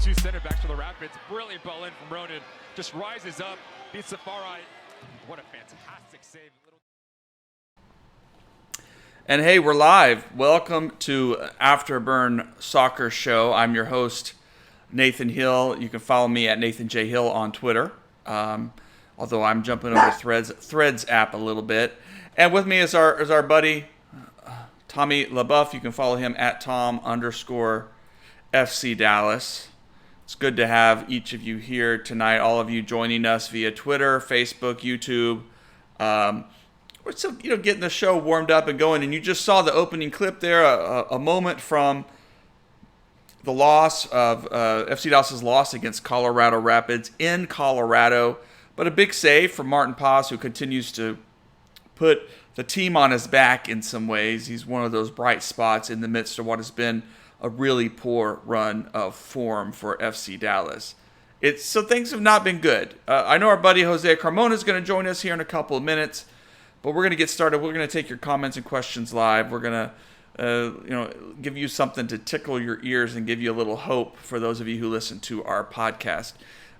two center backs for the Rapids. Brilliant ball in from Ronan. Just rises up, beats Safari. What a fantastic save. And hey, we're live. Welcome to Afterburn Soccer Show. I'm your host, Nathan Hill. You can follow me at Nathan J. Hill on Twitter. Although I'm jumping over Threads app a little bit. And with me is our buddy, Tommy LaBeouf. You can follow him at Tom_FC Dallas. It's good to have each of you here tonight, all of you joining us via Twitter, Facebook, YouTube. We're still, getting the show warmed up and going. And you just saw the opening clip there, a moment from the loss of FC Dallas's loss against Colorado Rapids in Colorado. But a big save from Martin Paz, who continues to put the team on his back in some ways. He's one of those bright spots in the midst of what has been a really poor run of form for FC Dallas. So things have not been good. I know our buddy Jose Carmona is going to join us here in a couple of minutes, but we're going to get started. We're going to take your comments and questions live. We're going to give you something to tickle your ears and give you a little hope for those of you who listen to our podcast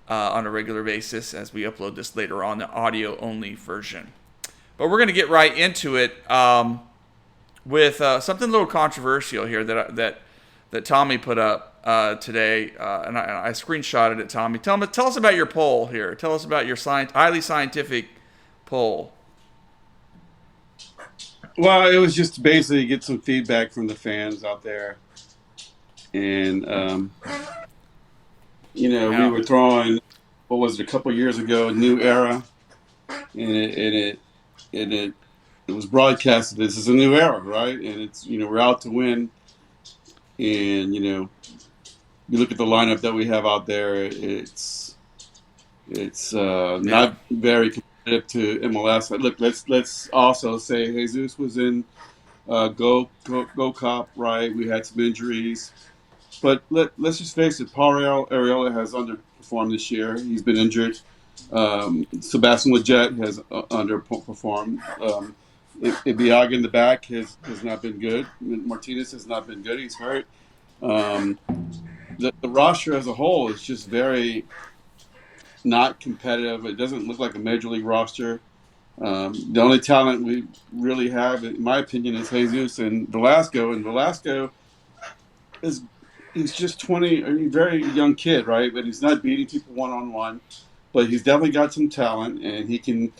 on a regular basis as we upload this later on, the audio-only version. But we're going to get right into it with something a little controversial here that Tommy put up today, and I screenshotted it, Tommy. Tell us about your poll here. Tell us about your highly scientific poll. Well, it was just to basically get some feedback from the fans out there. And, we were throwing, what was it, a couple years ago, New Era. And it was broadcasted, this is a new era, right? And it's, we're out to win. And, you look at the lineup that we have out there, it's not very competitive to MLS. Look, let's also say Jesus was in Go Cop, right? We had some injuries. But let's just face it, Paul Arriola has underperformed this year. He's been injured. Sebastian Lletget has underperformed. Ibiaga in the back has not been good. Martinez has not been good. He's hurt. The roster as a whole is just very not competitive. It doesn't look like a major league roster. The only talent we really have, in my opinion, is Jesus and Velasco. And Velasco he's just 20, a very young kid, right? But he's not beating people one-on-one. But he's definitely got some talent, and he can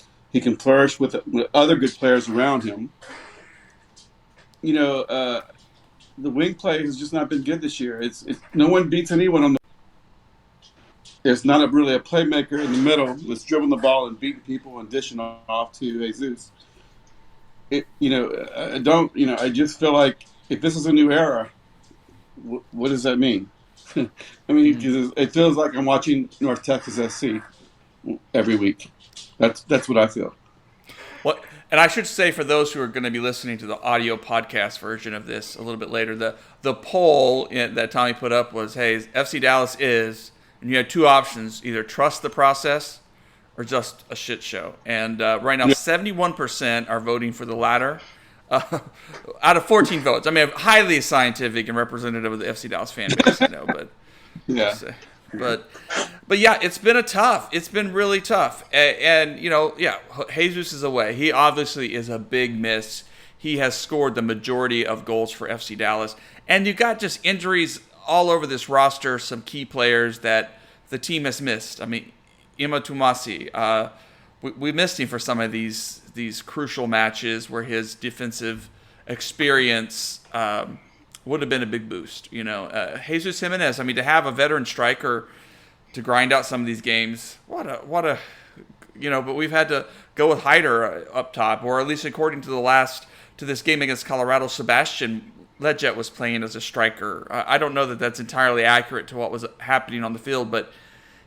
flourish with other good players around him. The wing play has just not been good this year. It's no one beats anyone on the. There's not really a playmaker in the middle that's dribbling the ball and beating people and dishing off to Jesus. I just feel like if this is a new era, what does that mean? I mean, because it feels like I'm watching North Texas SC every week. That's what I feel. Well, and I should say, for those who are going to be listening to the audio podcast version of this a little bit later, the poll that Tommy put up was, hey, FC Dallas is, and you had two options, either trust the process or just a shit show. And right now, 71% are voting for the latter. Out of 14 votes. I mean, highly scientific and representative of the FC Dallas fan base, but yeah. But yeah, it's been really tough. And Jesus is away. He obviously is a big miss. He has scored the majority of goals for FC Dallas. And you've got just injuries all over this roster, some key players that the team has missed. I mean, Ima Tumasi, we missed him for some of these crucial matches where his defensive experience would have been a big boost. Jesus Jimenez, I mean, to have a veteran striker to grind out some of these games, but we've had to go with Hyder up top, or at least according to this game against Colorado, Sebastian Lletget was playing as a striker. I don't know that that's entirely accurate to what was happening on the field, but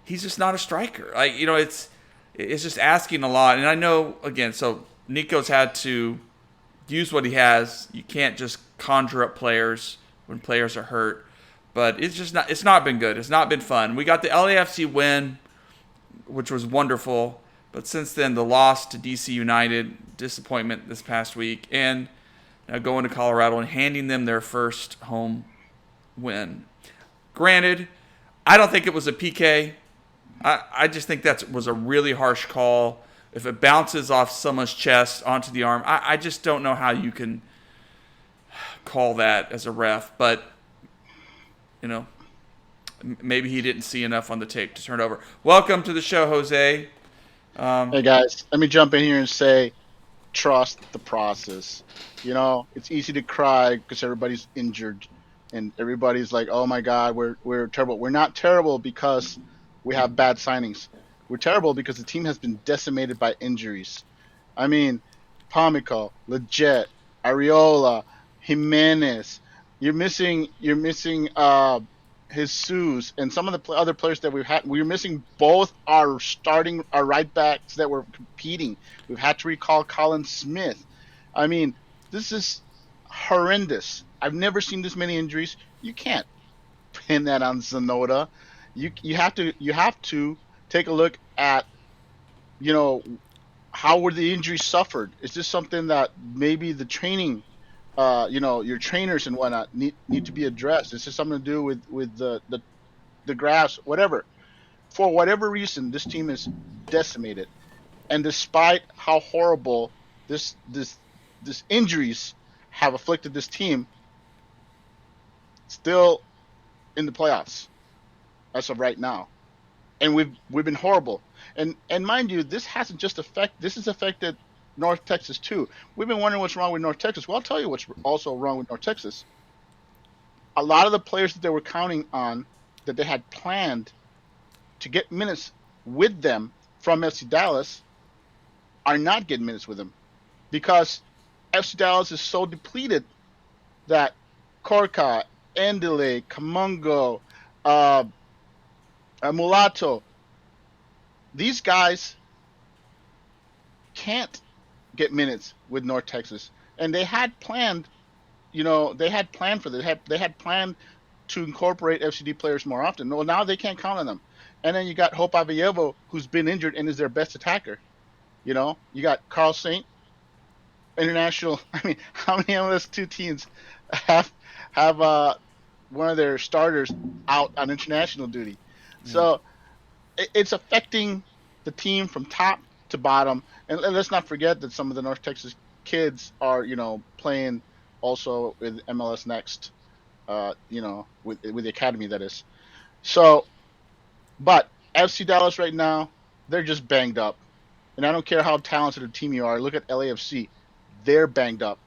he's just not a striker. It's just asking a lot. And I know, again, so Nico's had to use what he has. You can't just conjure up players when players are hurt. But it's not been good. It's not been fun. We got the LAFC win, which was wonderful. But since then, the loss to DC United, disappointment this past week, and going to Colorado and handing them their first home win. Granted, I don't think it was a PK. I just think that was a really harsh call. If it bounces off someone's chest onto the arm, I just don't know how you can call that as a ref. But, maybe he didn't see enough on the tape to turn over. Welcome to the show, Jose. Hey, guys, let me jump in here and say, trust the process. It's easy to cry because everybody's injured and everybody's like, oh my God, we're terrible. We're not terrible because we have bad signings. We're terrible because the team has been decimated by injuries. I mean, Pamico, Leggett, Areola, Jimenez. You're missing Jesus and some of the other players that we've had. We're missing both our right backs that were competing. We've had to recall Colin Smith. I mean, this is horrendous. I've never seen this many injuries. You can't pin that on Zanoda. You have to take a look at how were the injuries suffered. Is this something that maybe the training, your trainers and whatnot need to be addressed? Is this something to do with the grass, whatever? For whatever reason, this team is decimated, and despite how horrible this injuries have afflicted this team, still in the playoffs as of right now, and we've been horrible. And mind you, this has affected North Texas too. We've been wondering what's wrong with North Texas. Well, I'll tell you what's also wrong with North Texas. A lot of the players that they were counting on, that they had planned to get minutes with them from FC Dallas, are not getting minutes with them because FC Dallas is so depleted that Corca, Endele, Camungo, Mulatto, these guys can't get minutes with North Texas, and they had planned for this. They had planned to incorporate FCD players more often. Well, now they can't count on them. And then you got Hope Avievo, who's been injured and is their best attacker. You got Carl Saint, international. I mean, how many MLS2 teams have one of their starters out on international duty? Mm. So it's affecting the team from top to bottom. And let's not forget that some of the North Texas kids are, playing also with MLS Next, with the academy, that is. So, but FC Dallas right now, they're just banged up. And I don't care how talented a team you are. Look at LAFC. They're banged up,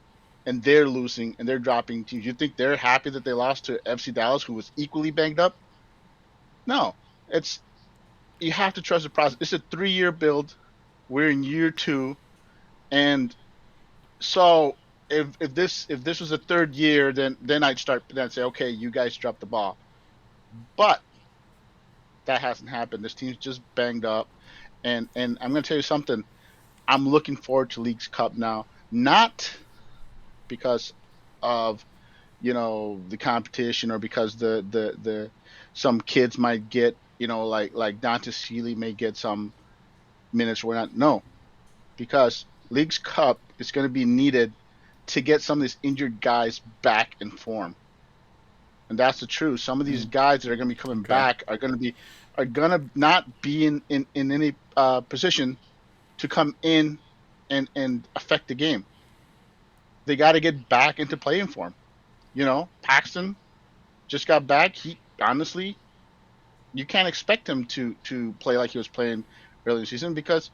and they're losing, and they're dropping teams. You think they're happy that they lost to FC Dallas, who was equally banged up? No. You have to trust the process. It's a 3-year build. We're in year 2, and so if this was a 3rd year, then I'd say, okay, you guys dropped the ball. But that hasn't happened. This team's just banged up, and I'm going to tell you something. I'm looking forward to Leagues Cup now, not because of the competition or because the some kids might get like Dante Seeley may get some minutes or not. No, because Leagues Cup is going to be needed to get some of these injured guys back in form, and that's the truth. Some of these guys that are going to be coming back are going to not be in any position to come in and affect the game. They got to get back into playing form. Paxton just got back. He honestly, you can't expect him to play like he was playing earlier in the season because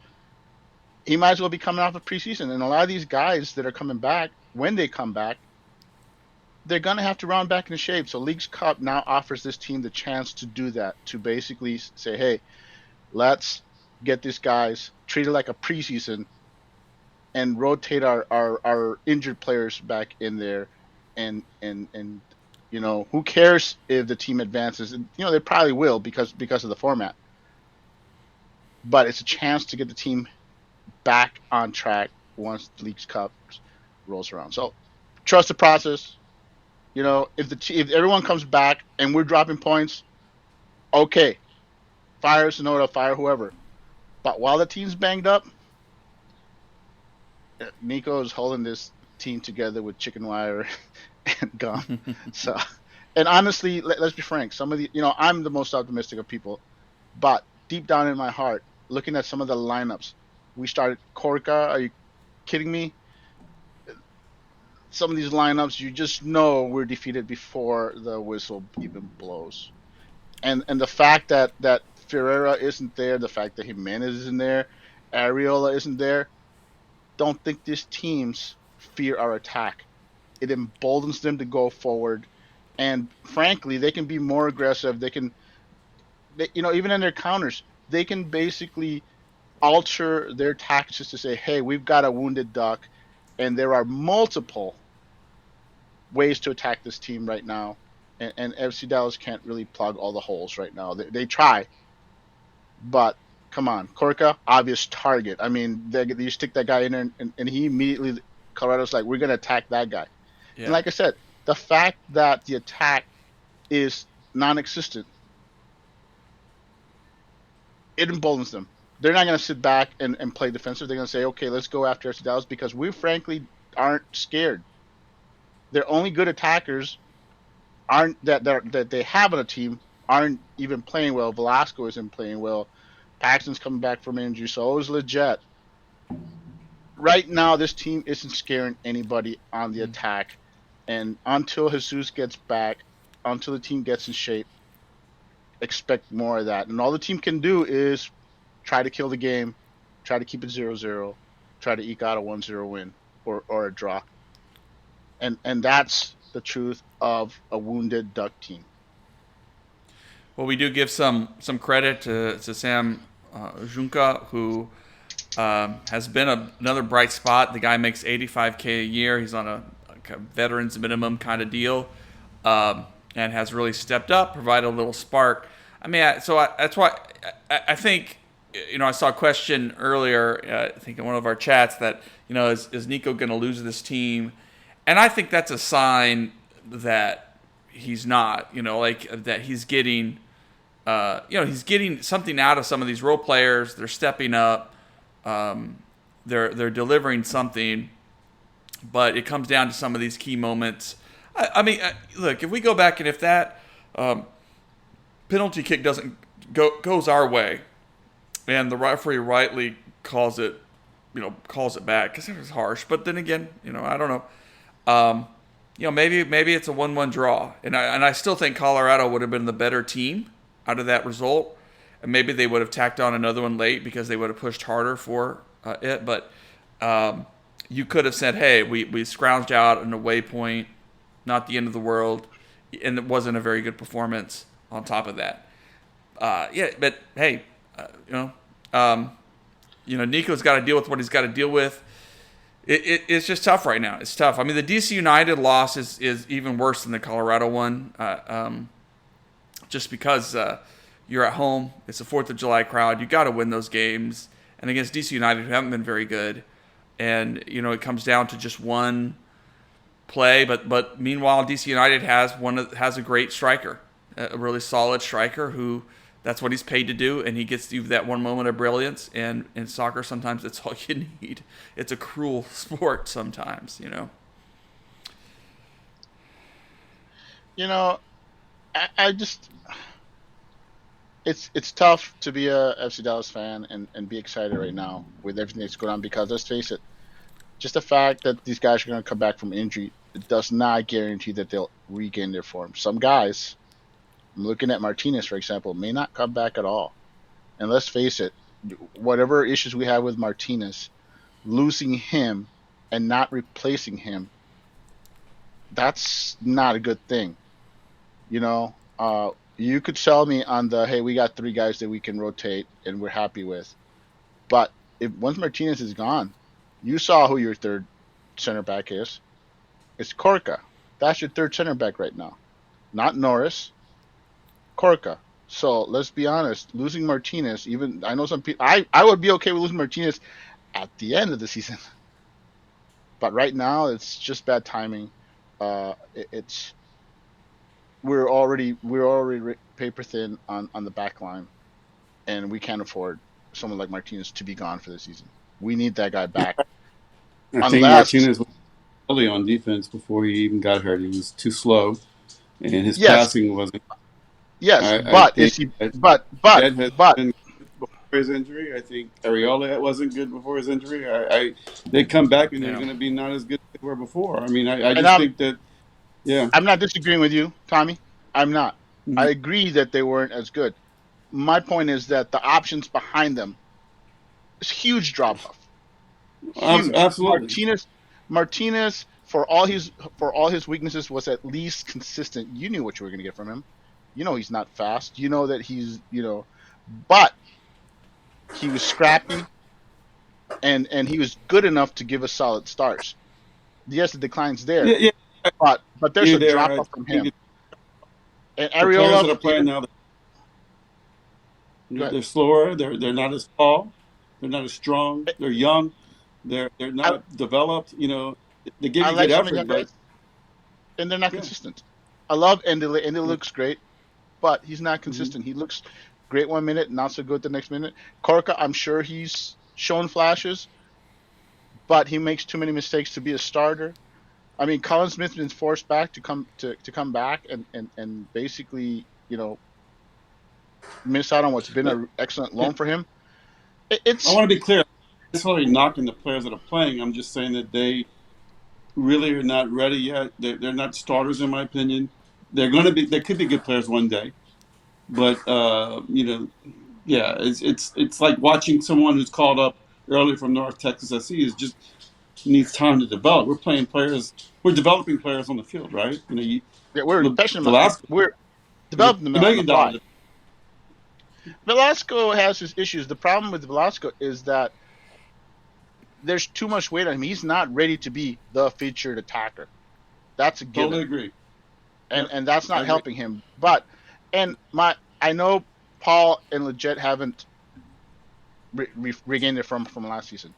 he might as well be coming off of preseason. And a lot of these guys that are coming back, when they come back, they're going to have to round back into shape. So Leagues Cup now offers this team the chance to do that, to basically say, hey, let's get these guys treated like a preseason and rotate our injured players back in there. And who cares if the team advances? They probably will because of the format. But it's a chance to get the team back on track once the Leagues Cup rolls around. So trust the process. If everyone comes back and we're dropping points, okay, fire Sonoda, fire whoever. But while the team's banged up, Nico is holding this team together with chicken wire and gum. So And honestly, let's be frank. Some of the, I'm the most optimistic of people, but deep down in my heart, looking at some of the lineups, we started Corca. Are you kidding me? Some of these lineups, you just know we're defeated before the whistle even blows. And the fact that Ferreira isn't there, the fact that Jimenez isn't there, Ariola isn't there, don't think these teams fear our attack. It emboldens them to go forward, and frankly, they can be more aggressive. Even in their counters, they can basically alter their tactics to say, "Hey, we've got a wounded duck, and there are multiple ways to attack this team right now." And FC Dallas can't really plug all the holes right now. They try, but come on, Corca, obvious target. I mean, you stick that guy in there, and he immediately, Colorado's like, we're going to attack that guy. Yeah. And like I said, the fact that the attack is non-existent, it emboldens them. They're not going to sit back and play defensive. They're going to say, okay, let's go after FC Dallas because we frankly aren't scared. Their only good attackers that they have on a team aren't even playing well. Velasco isn't playing well. Paxton's coming back from injury, so is Leggett. Right now, this team isn't scaring anybody on the attack. And until Jesus gets back, until the team gets in shape, expect more of that. And all the team can do is try to kill the game, try to keep it 0-0, try to eke out a 1-0 win or a draw. And that's the truth of a wounded Duck team. Well, we do give some credit to Sam Junca, who has been another bright spot. The guy makes $85K a year. He's on a veterans minimum kind of deal, and has really stepped up, provided a little spark. I mean, that's why I think, I saw a question earlier, I think in one of our chats that, is Nico going to lose this team? And I think that's a sign that he's not, that he's getting, he's getting something out of some of these role players. They're stepping up. They're delivering something, but it comes down to some of these key moments. I mean, look, if we go back and if that penalty kick goes our way, and the referee rightly calls it back because it was harsh. But then again, I don't know. Maybe it's a 1-1 draw, and I still think Colorado would have been the better team out of that result, and maybe they would have tacked on another one late because they would have pushed harder for it. But you could have said, "Hey, we scrounged out an away point, not the end of the world," and it wasn't a very good performance on top of that. But hey, Nico's got to deal with what he's got to deal with. It's just tough right now. It's tough. I mean, the DC United loss is even worse than the Colorado one, just because you're at home. It's a 4th of July crowd. You got to win those games. And against DC United, who haven't been very good, and it comes down to just one play. But meanwhile, DC United has a great striker, a really solid striker who. That's what he's paid to do, and he gets you that one moment of brilliance. And in soccer, sometimes that's all you need. It's a cruel sport sometimes, I just it's tough to be a FC Dallas fan and be excited right now with everything that's going on because let's face it, just the fact that these guys are going to come back from injury, it does not guarantee that they'll regain their form. Some guys. I'm looking at Martinez, for example, may not come back at all. And let's face it, whatever issues we have with Martinez, losing him and not replacing him, that's not a good thing. You could sell me on hey, we got 3 guys that we can rotate and we're happy with. But once Martinez is gone, you saw who your third center back is. It's Corca. That's your third center back right now. Not Norris. Corca. So let's be honest, losing Martinez, even I know some people I would be okay with losing Martinez at the end of the season. But right now it's just bad timing. We're already paper thin on the back line, and we can't afford someone like Martinez to be gone for the season. We need that guy back. I think Martinez was early on defense before he even got hurt. He was too slow. and his Yes, passing wasn't. yes, I but think is he? that But Jet has but been good before his injury. I think Areola wasn't good before his injury. They come back and they're Yeah. going to be not as good as they were before. I mean, I and just think that, yeah. I'm not disagreeing with you, Tommy. I'm not. Mhm. I agree that they weren't as good. My point is that the options behind them is huge drop off. Huge. Absolutely. Martinez for all his weaknesses was at least consistent. You knew what you were going to get from him. You know he's not fast. You know that he's but he was scrappy and he was good enough to give us solid starts. Yes, the decline's there, Yeah, yeah. but there's You're a there. drop I off from think him. And the players Areola, that are playing now, go ahead. they're slower. They're not as tall. They're not as strong. They're young. They're I, not developed. They give I you good like some of the effort, young but guys, and they're not yeah, consistent. I love Endele. Endele yeah. looks great, but he's not Mhm. consistent. He looks great 1 minute, not so good the next minute. Korka, I'm sure he's shown flashes, but he makes too many mistakes to be a starter. I mean, Colin Smith's been forced back to come back and basically miss out on what's been But an excellent yeah, loan for him. I It's want to be clear. I'm not necessarily knocking the players that are playing. I'm just saying that they really are not ready yet. They're not starters, in my opinion. They're going to be. They could be good players one day, but yeah, it's like watching someone who's called up early from North Texas SC is just needs time to develop. We're playing players. We're developing players on the field, right? yeah, we're passionate about. Velasco We're is developing them a on the million fly. dollar. Velasco has his issues. The problem with Velasco is that there's too much weight on him. He's not ready to be the featured attacker. That's a Totally given, agree. and Yep, and that's I not agree. helping him. But and my I know Paul and Leggett haven't regained it from last season,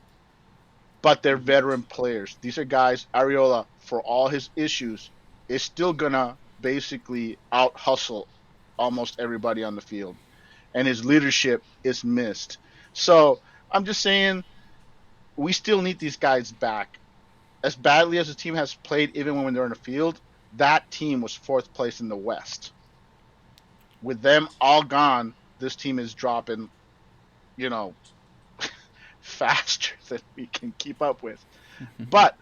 but they're veteran players. These are guys. Areola, for all his issues, is still gonna basically out hustle almost everybody on the field, and his leadership is missed. So I'm just saying we still need these guys back. As badly as the team has played, even when they're in the field, that team was fourth place in the West. With them all gone, this team is dropping, you know, faster than we can keep up with. But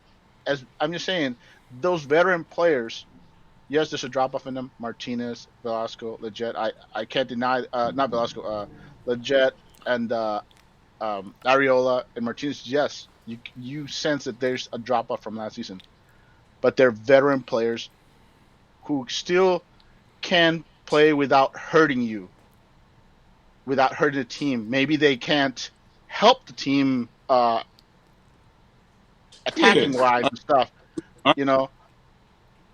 as I'm just saying, those veteran players, yes, there's a drop off in them. Martinez, Velasco, Leggett. I can't deny not Velasco, Leggett and Ariola and Martinez. Yes, you sense that there's a drop off from last season, but they're veteran players who still can play without hurting you, without hurting the team. Maybe they can't help the team attacking Yes. wise and stuff. I, You know,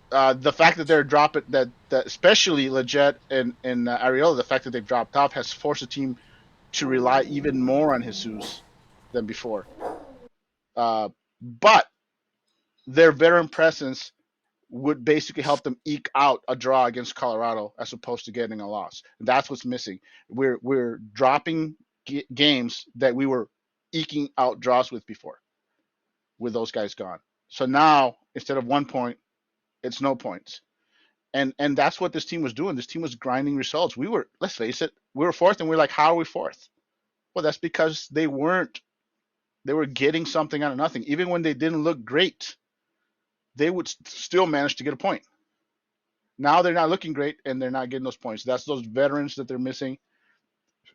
the fact that they're dropping that especially Leggett and Ariola, the fact that they've dropped off has forced the team to rely even more on Jesus than before. But their veteran presence would basically help them eke out a draw against Colorado as opposed to getting a loss. And that's what's missing. We're dropping games that we were eking out draws with before, with those guys gone. So now instead of 1 point, it's no points. And that's what this team was doing. This team was grinding results. We were, let's face it, we were fourth, and we're like, how are we fourth? Well, that's because they weren't. They were getting something out of nothing. Even when they didn't look great, they would still manage to get a point. Now they're not looking great and they're not getting those points. That's those veterans that they're missing.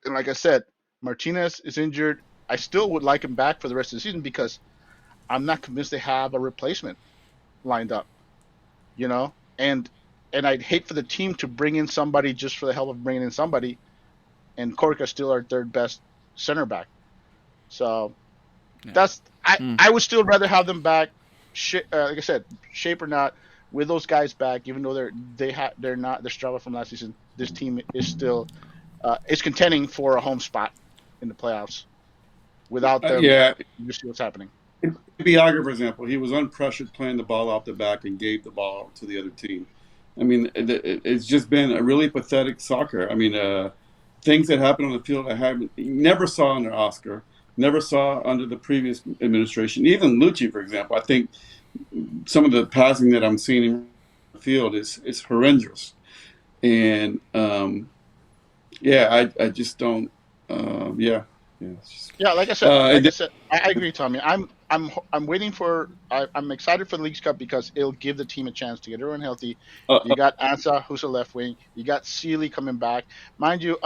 And like I said, Martinez is injured. I still would like him back for the rest of the season because I'm not convinced they have a replacement lined up, you know? And I'd hate for the team to bring in somebody just for the hell of bringing in somebody, and Korka's still our third best center back. So Yeah. that's I would still rather have them back, like I said, shape or not, with those guys back. Even though they're not they're struggling from last season, this team is still is contending for a home spot in the playoffs. Without them, yeah. you see what's happening. Biaga, for example, he was unpressured playing the ball off the back and gave the ball to the other team. I mean, it's just been a really pathetic soccer. I mean, things that happen on the field I haven't never saw under Oscar, never saw under the previous administration. Even Lucci, for example, I think some of the passing that I'm seeing field is horrendous. And I just don't. It's just, Yeah, and then, I agree, Tommy. I'm waiting for. I'm excited for the Leagues Cup because it'll give the team a chance to get everyone healthy. uh, You got Ansa, who's a left wing. You got Sealy coming back, mind you.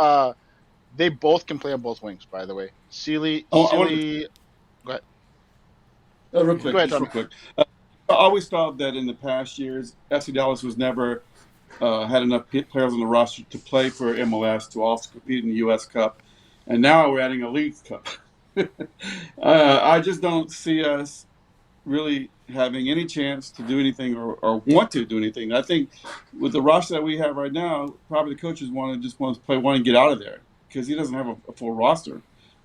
They both can play on both wings, by the way. I want to Sealy. Go ahead. real Go quick, ahead, just real Tommy. quick. I always thought that in the past years, FC Dallas was never had enough players on the roster to play for MLS to also compete in the U.S. Cup, and now we're adding a Leagues Cup. I just don't see us really having any chance to do anything or want to do anything. I think with the roster that we have right now, probably the coaches want to play one and get out of there because he doesn't have a full roster.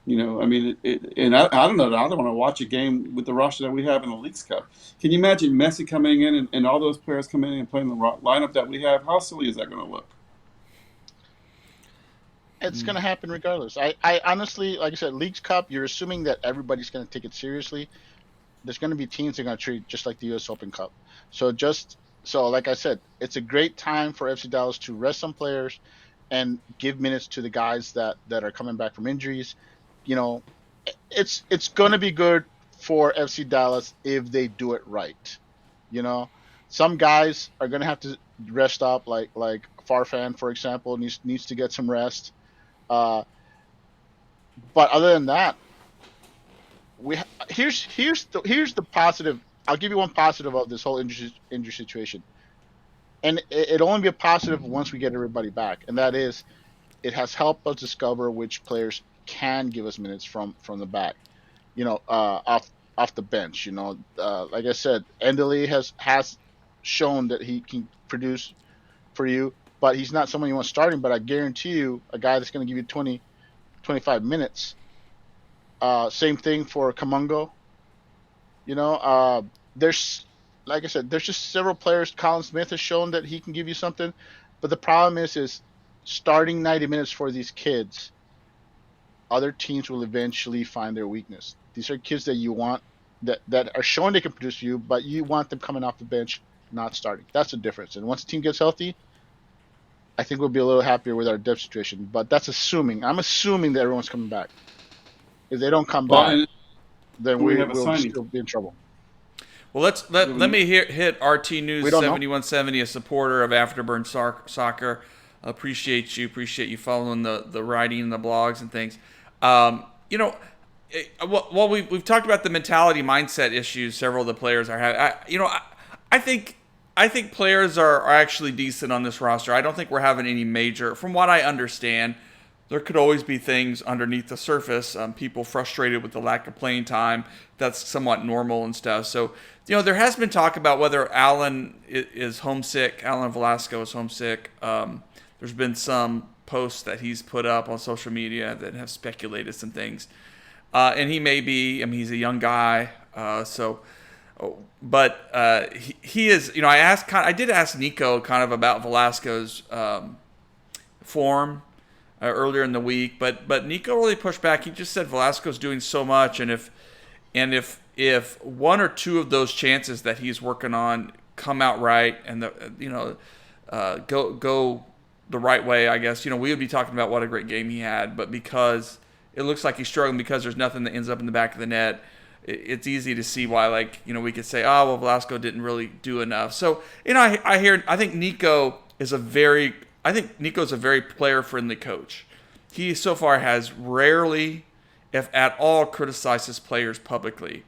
I mean, and I don't know. I don't want to watch a game with the roster that we have in the Leagues Cup. Can you imagine Messi coming in and all those players coming in and playing the lineup that we have? How silly is that going to look? It's going to happen regardless. I honestly, like I said, Leagues Cup, you're assuming that everybody's going to take it seriously. There's going to be teams that are going to treat it just like the U.S. Open Cup. So like I said, it's a great time for FC Dallas to rest some players and give minutes to the guys that are coming back from injuries. It's going to be good for FC Dallas if they do it right. Some guys are going to have to rest up, like Farfan, for example, needs to get some rest. But other than that, here's the positive. I'll give you one positive of this whole injury situation, and it'll only be a positive once we get everybody back, and that is, it has helped us discover which players can give us minutes from the back, off the bench. Like I said, Endele has shown that he can produce for you, but he's not someone you want starting. But I guarantee you, a guy that's going to give you 20, 25 minutes. Same thing for Kamungo. There's, like I said, there's just several players. Colin Smith has shown that he can give you something, but the problem is starting 90 minutes for these kids. Other teams will eventually find their weakness. These are kids that you want, that are showing they can produce for you, but you want them coming off the bench, not starting. That's the difference. And once the team gets healthy, I think we'll be a little happier with our depth situation. But that's assuming. I'm assuming that everyone's coming back. If they don't come back, then we have a we'll signing. still be in trouble. Well, let me hit RT News We don't know. 7170, a supporter of Afterburn Soccer. Appreciate you following the writing and the blogs and things. We've talked about the mentality mindset issues several of the players are having. I think players are actually decent on this roster. I don't think we're having any major, from what I understand. There could always be things underneath the surface, people frustrated with the lack of playing time. That's somewhat normal and stuff. So, there has been talk about whether Alan is homesick. Alan Velasco is homesick. There's been some posts that he's put up on social media that have speculated some things. And he may be, he's a young guy. He is, I did ask Nico kind of about Velasco's form earlier in the week, but Nico really pushed back. He just said Velasco's doing so much, and if one or two of those chances that he's working on come out right, and go the right way, I guess we would be talking about what a great game he had. But because it looks like he's struggling because there's nothing that ends up in the back of the net, it's easy to see why, we could say, oh well, Velasco didn't really do enough. So I think Nico's a very player-friendly coach. He so far has rarely, if at all, criticized his players publicly.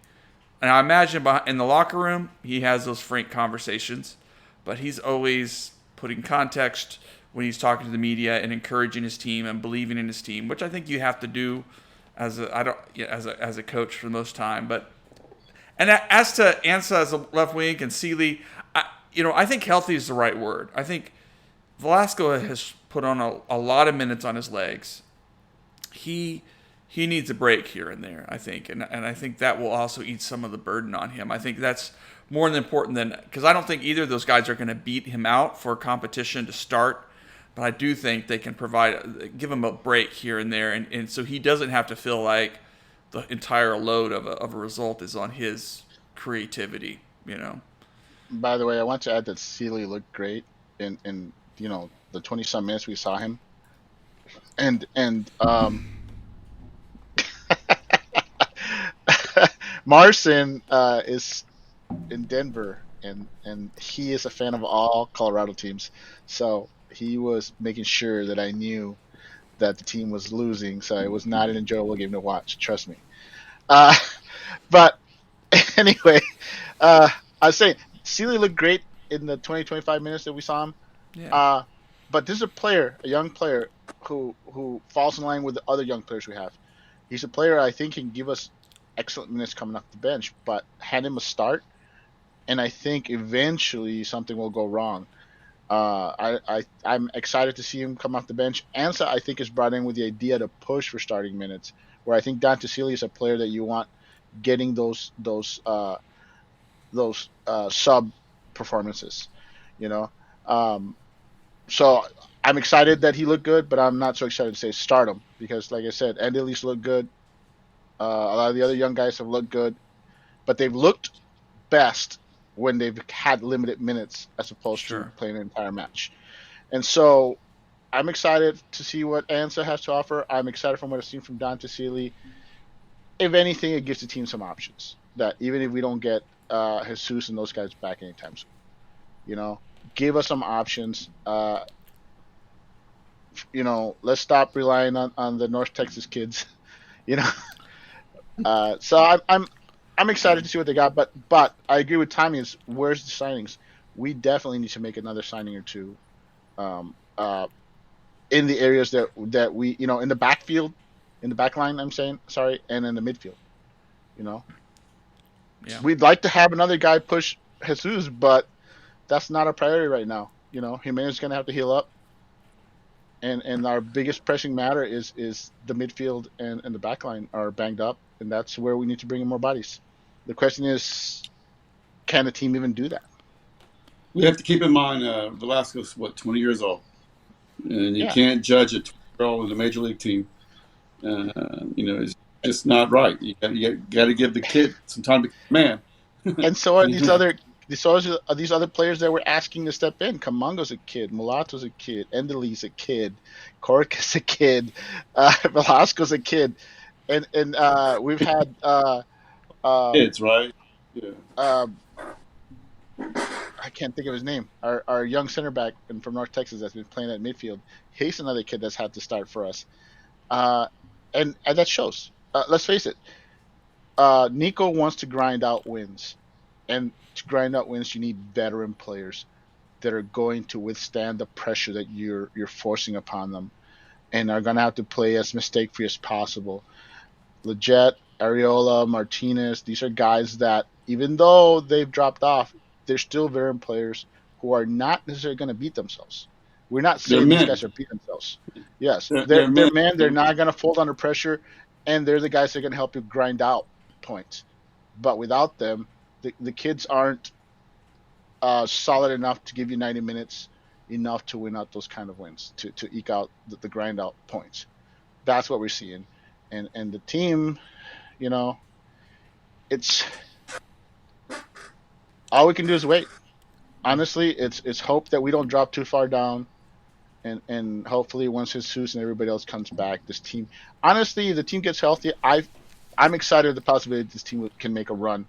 And I imagine in the locker room, he has those frank conversations, but he's always putting context when he's talking to the media and encouraging his team and believing in his team, which I think you have to do as a coach for the most time. And as to Ansa as a left wing and Sealy, I think healthy is the right word. I think Velasco has put on a lot of minutes on his legs. He needs a break here and there, I think. And I think that will also eat some of the burden on him. I think that's more than important because I don't think either of those guys are going to beat him out for competition to start. But I do think they can give him a break here and there. And so he doesn't have to feel like the entire load of a result is on his creativity, By the way, I want to add that Sealy looked great in the 20-some minutes we saw him, and Marcin is in Denver, and he is a fan of all Colorado teams, so he was making sure that I knew that the team was losing, so it was not an enjoyable game to watch. Trust me. Uh, but anyway, I was saying Sealy looked great in the 20-25 minutes that we saw him. Yeah. But this is a young player who falls in line with the other young players we have. He's a player I think can give us excellent minutes coming off the bench, but hand him a start, and I think eventually something will go wrong. I'm excited to see him come off the bench. Ansa, I think, is brought in with the idea to push for starting minutes, where I think Dante Sealy is a player that you want getting those sub performances, you know. So I'm excited that he looked good, but I'm not so excited to say start him because, like I said, Andy Lee's looked good. A lot of the other young guys have looked good, but they've looked best when they've had limited minutes as opposed to playing an entire match. And so I'm excited to see what Ansa has to offer. I'm excited from what I've seen from Dante Sealy. If anything, it gives the team some options that even if we don't get Jesus and those guys back anytime soon, give us some options. Let's stop relying on the North Texas kids, So I'm excited to see what they got, but I agree with Tommy. Is where's the signings? We definitely need to make another signing or two, in the areas that we in the backfield, in the back line. I'm saying sorry, and in the midfield. We'd like to have another guy push Jesus, but that's not a priority right now. Jimenez is going to have to heal up, and our biggest pressing matter is the midfield and the back line are banged up, and that's where we need to bring in more bodies. The question is, can the team even do that? We have to keep in mind Velasco's 20 years old, and you can't judge a 20-year-old in a major league team. It's just not right. You got to give the kid some time to be a man. And so are these other players that we're asking to step in. Camango's a kid, Mulato's a kid, Endeli's a kid, Cork is a kid, Velasco's a kid, and we've had kids, right? Yeah. I can't think of his name. Our young center back from North Texas that's been playing at midfield. He's another kid that's had to start for us, and that shows. Let's face it. Nico wants to grind out wins, and to grind out wins, you need veteran players that are going to withstand the pressure that you're forcing upon them, and are going to have to play as mistake-free as possible. Leggett, Areola, Martinez, these are guys that, even though they've dropped off, they're still veteran players who are not necessarily going to beat themselves. We're not saying these guys are beating themselves. Yes, they're men. They're not going to fold under pressure, and they're the guys that are going to help you grind out points. But without them, the kids aren't solid enough to give you 90 minutes, enough to win out those kind of wins, to eke out the grind out points. That's what we're seeing. And the team, it's all we can do is wait. Honestly, it's hope that we don't drop too far down, and hopefully once Jesus and everybody else comes back, this team, honestly, if the team gets healthy, I'm excited at the possibility this team can make a run.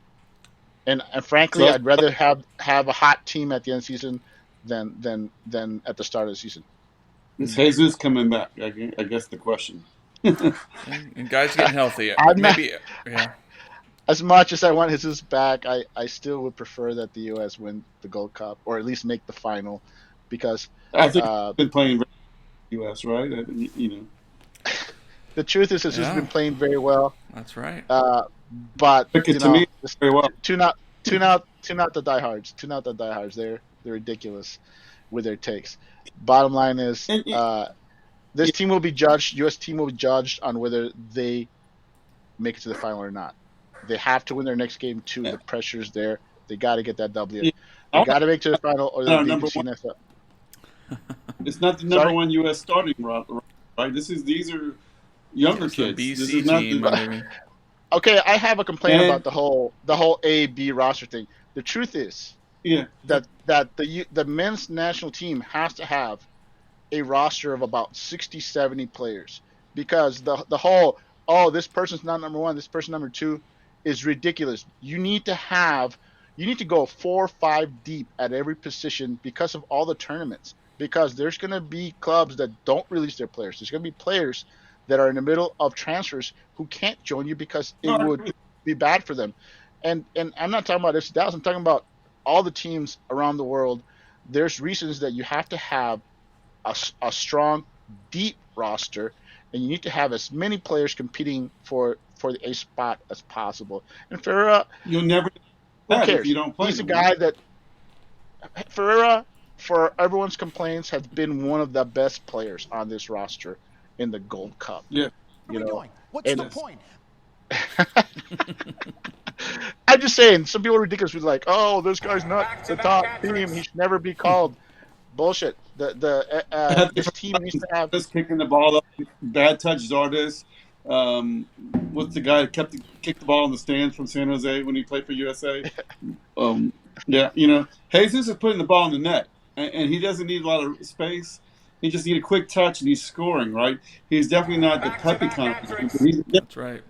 And frankly, I'd rather have a hot team at the end of the season than at the start of the season. Is Jesus coming back? I guess the question. And guys getting healthy. As much as I want Jesus back, I still would prefer that the U.S. win the Gold Cup or at least make the final, because I think he's been playing U.S. right. The truth is, Jesus has been playing very well. That's right. But to me, very well. Tune out the diehards. Tune out the diehards. They're ridiculous with their takes. Bottom line is, this team will be judged. U.S. team will be judged on whether they make it to the final or not. They have to win their next game too. The pressure's there. They got to get that W. They got to make it to the final, or they'll be next up. It's not the number one U.S. starting right? These are younger kids. BC this is not team. Okay, I have a complaint about the whole A-B roster thing. The truth is, Yeah. that the men's national team has to have a roster of about 60, 70 players, because the whole, oh, this person's not number one, this person number two, is ridiculous. You need to go 4 or 5 deep at every position because of all the tournaments. Because there's going to be clubs that don't release their players. There's going to be players that are in the middle of transfers who can't join you because it No, I would agree. be bad for them. And I'm not talking about FC Dallas. I'm talking about all the teams around the world. There's reasons that you have to have a strong, deep roster, and you need to have as many players competing for a spot as possible. And Ferreira, You'll never do who that if you cares? don't play He's a them. Right? guy that Ferreira, for everyone's complaints, has been one of the best players on this roster in the Gold Cup. Yeah. You know, What's and the point? I'm just saying, some people are ridiculous. We're like, oh, this guy's not the top team. He should never be called. Bullshit. This team needs to have. Just kicking the ball up, bad touch Zardes. What's the guy that kicked the ball in the stands from San Jose when he played for USA? Yeah, Jesus is putting the ball in the net, and he doesn't need a lot of space. He just needs a quick touch, and he's scoring, right? He's definitely not the Pepe kind of player. That's right.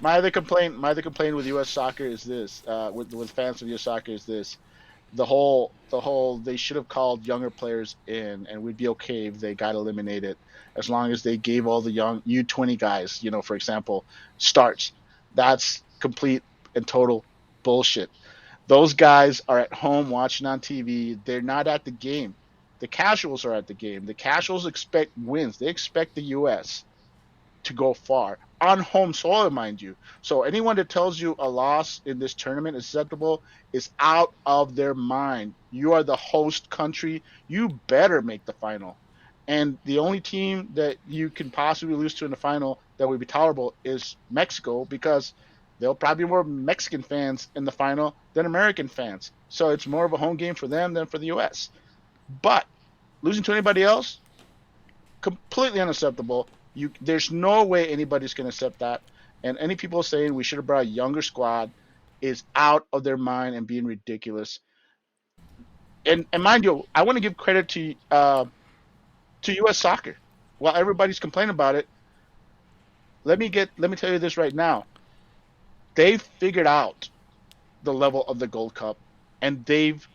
My other complaint with U.S. soccer is this. With fans of U.S. soccer is this. The whole they should have called younger players in, and we'd be okay if they got eliminated, as long as they gave all the young U20 guys, for example, starts. That's complete and total bullshit. Those guys are at home watching on TV. They're not at the game. The casuals are at the game. The casuals expect wins. They expect the U.S. to go far on home soil, mind you. So anyone that tells you a loss in this tournament is acceptable is out of their mind. You are the host country. You better make the final. And the only team that you can possibly lose to in the final that would be tolerable is Mexico, because there'll probably be more Mexican fans in the final than American fans. So it's more of a home game for them than for the U.S. But losing to anybody else, completely unacceptable. There's no way anybody's going to accept that. And any people saying we should have brought a younger squad is out of their mind and being ridiculous. And mind you, I want to give credit to U.S. soccer. While everybody's complaining about it, let me tell you this right now. They've figured out the level of the Gold Cup, and they've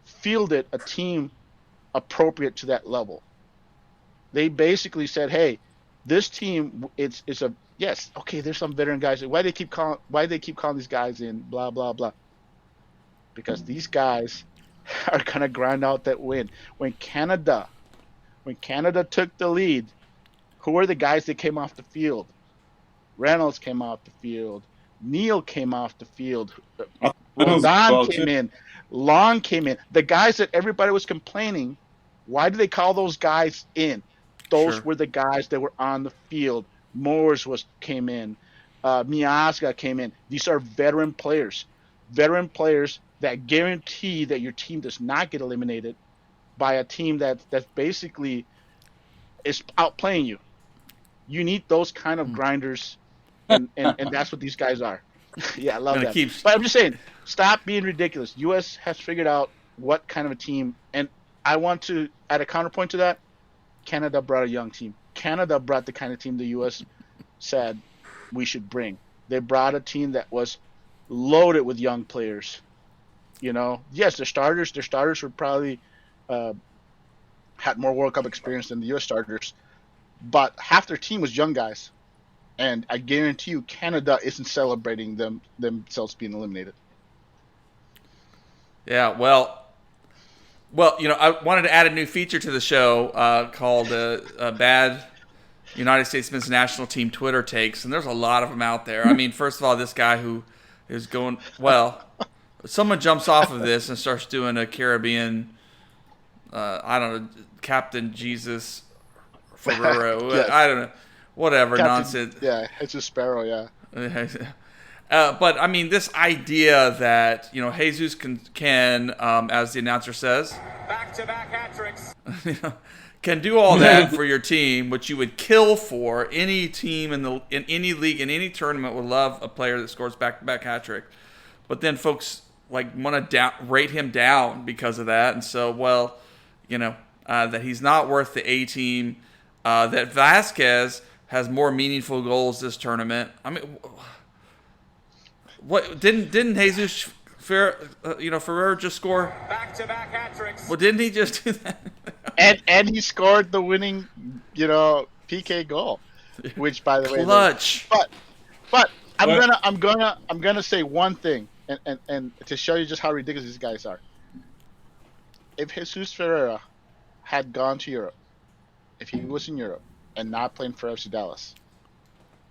fielded a team appropriate to that level. They basically said, hey, this team, it's a yes, okay. There's some veteran guys. Why they keep calling these guys in? Blah blah blah. Because these guys are gonna grind out that win. When Canada took the lead, who were the guys that came off the field? Reynolds came off the field. Neal came off the field. Roldan came in. Long came in. The guys that everybody was complaining, why do they call those guys in? Those were the guys that were on the field. Moores came in. Miazga came in. These are veteran players that guarantee that your team does not get eliminated by a team that's basically is outplaying you. You need those kind of grinders, and that's what these guys are. Yeah, I love that. But I'm just saying, stop being ridiculous. U.S. has figured out what kind of a team, and I want to add a counterpoint to that. Canada brought a young team. Canada brought the kind of team the U.S. said we should bring. They brought a team that was loaded with young players. Yes, their starters were probably had more World Cup experience than the U.S. starters, but half their team was young guys. And I guarantee you, Canada isn't celebrating themselves being eliminated. Yeah, well, I wanted to add a new feature to the show called Bad United States Men's National Team Twitter Takes, and there's a lot of them out there. I mean, first of all, this guy who is going, someone jumps off of this and starts doing a Caribbean, I don't know, Captain Jesus Ferreira, yes. I don't know, whatever nonsense. Yeah, it's a sparrow, yeah. But I mean, this idea that Jesus can as the announcer says, back-to-back hat tricks, can do all that for your team, which you would kill for. Any team in any league in any tournament would love a player that scores back-to-back hat trick. But then folks want to rate him down because of that. And so, well, that he's not worth the A team. That Vasquez has more meaningful goals this tournament. I mean, what didn't Jesus Ferreira just score Back-to-back hat tricks. Well, didn't he just do that? and he scored the winning, PK goal, which by the way, clutch. But I'm gonna say one thing, and to show you just how ridiculous these guys are. If Jesus Ferreira had gone to Europe, if he was in Europe and not playing for FC Dallas,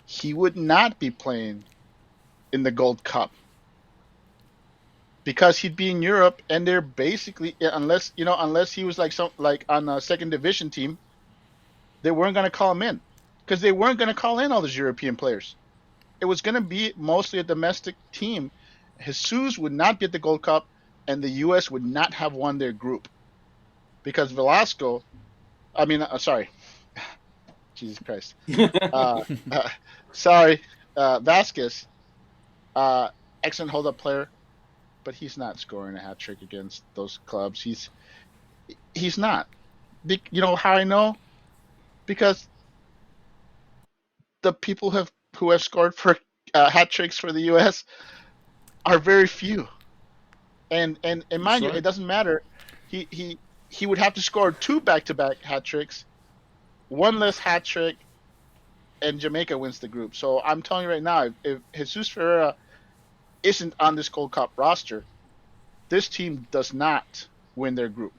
he would not be playing in the Gold Cup. Because he'd be in Europe, and they're basically, unless he was like on a second division team, they weren't going to call him in, because they weren't going to call in all those European players. It was going to be mostly a domestic team. Jesus would not be at the Gold Cup, and the U.S. would not have won their group, because Jesus Christ, Vasquez, excellent hold-up player. But he's not scoring a hat trick against those clubs. He's not. You know how I know? Because the people who have scored for hat tricks for the U.S. are very few. And mind you, it doesn't matter. He would have to score 2 back-to-back hat tricks, 1 less hat trick, and Jamaica wins the group. So I'm telling you right now, if Jesus Ferreira isn't on this Gold Cup roster, this team does not win their group.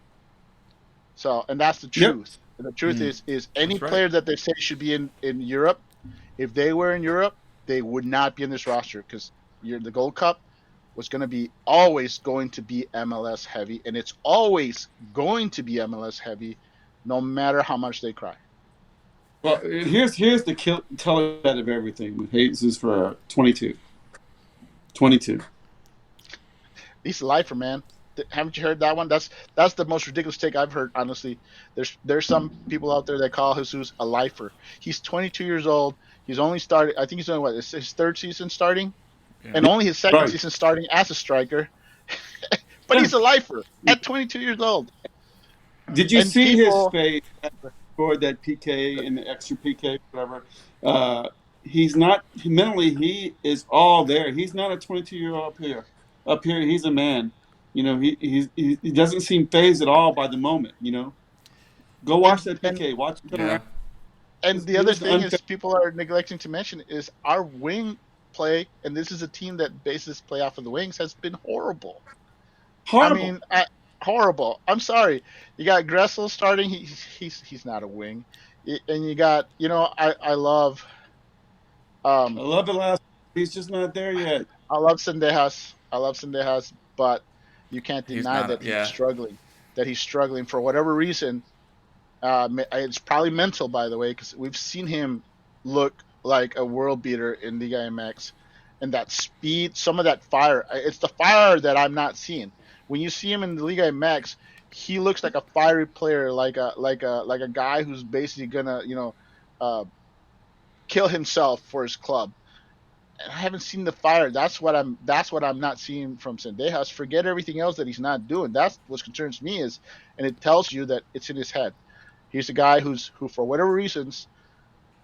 So, and that's the truth. Yep. The truth is any player that they say should be in Europe, if they were in Europe, they would not be in this roster, because the Gold Cup was always going to be MLS heavy, and it's always going to be MLS heavy, no matter how much they cry. Well, here's the tell that of everything with Jesus for 22. He's a lifer, man. Haven't you heard that one? That's the most ridiculous take I've heard, honestly. There's some people out there that call Jesus a lifer. He's 22 years old. He's only started. I think he's only his 3rd season starting, and only his 2nd season starting as a striker. But he's a lifer at 22 years old. Did you see his face for that PK and the extra PK, whatever? He's not mentally. He is all there. He's not a 22-year-old player. Up here, he's a man. He doesn't seem phased at all by the moment. Go watch that PK. Watch it. Yeah. And the other thing is, people are neglecting to mention is our wing play, and this is a team that bases play off of the wings, has been horrible. Horrible. I mean, horrible. I'm sorry. You got Gressel starting. He's not a wing, and you got I love. I love the last. He's just not there yet. I love Sendejas, but you can't deny that he's struggling. That he's struggling for whatever reason. It's probably mental, by the way, because we've seen him look like a world beater in Liga MX, and that speed, some of that fire. It's the fire that I'm not seeing. When you see him in the Liga MX, he looks like a fiery player, like a guy who's basically gonna kill himself for his club. And I haven't seen the fire. That's what I'm not seeing from Sendejas. Forget everything else that he's not doing. That's what concerns me and it tells you that it's in his head. He's a guy who for whatever reasons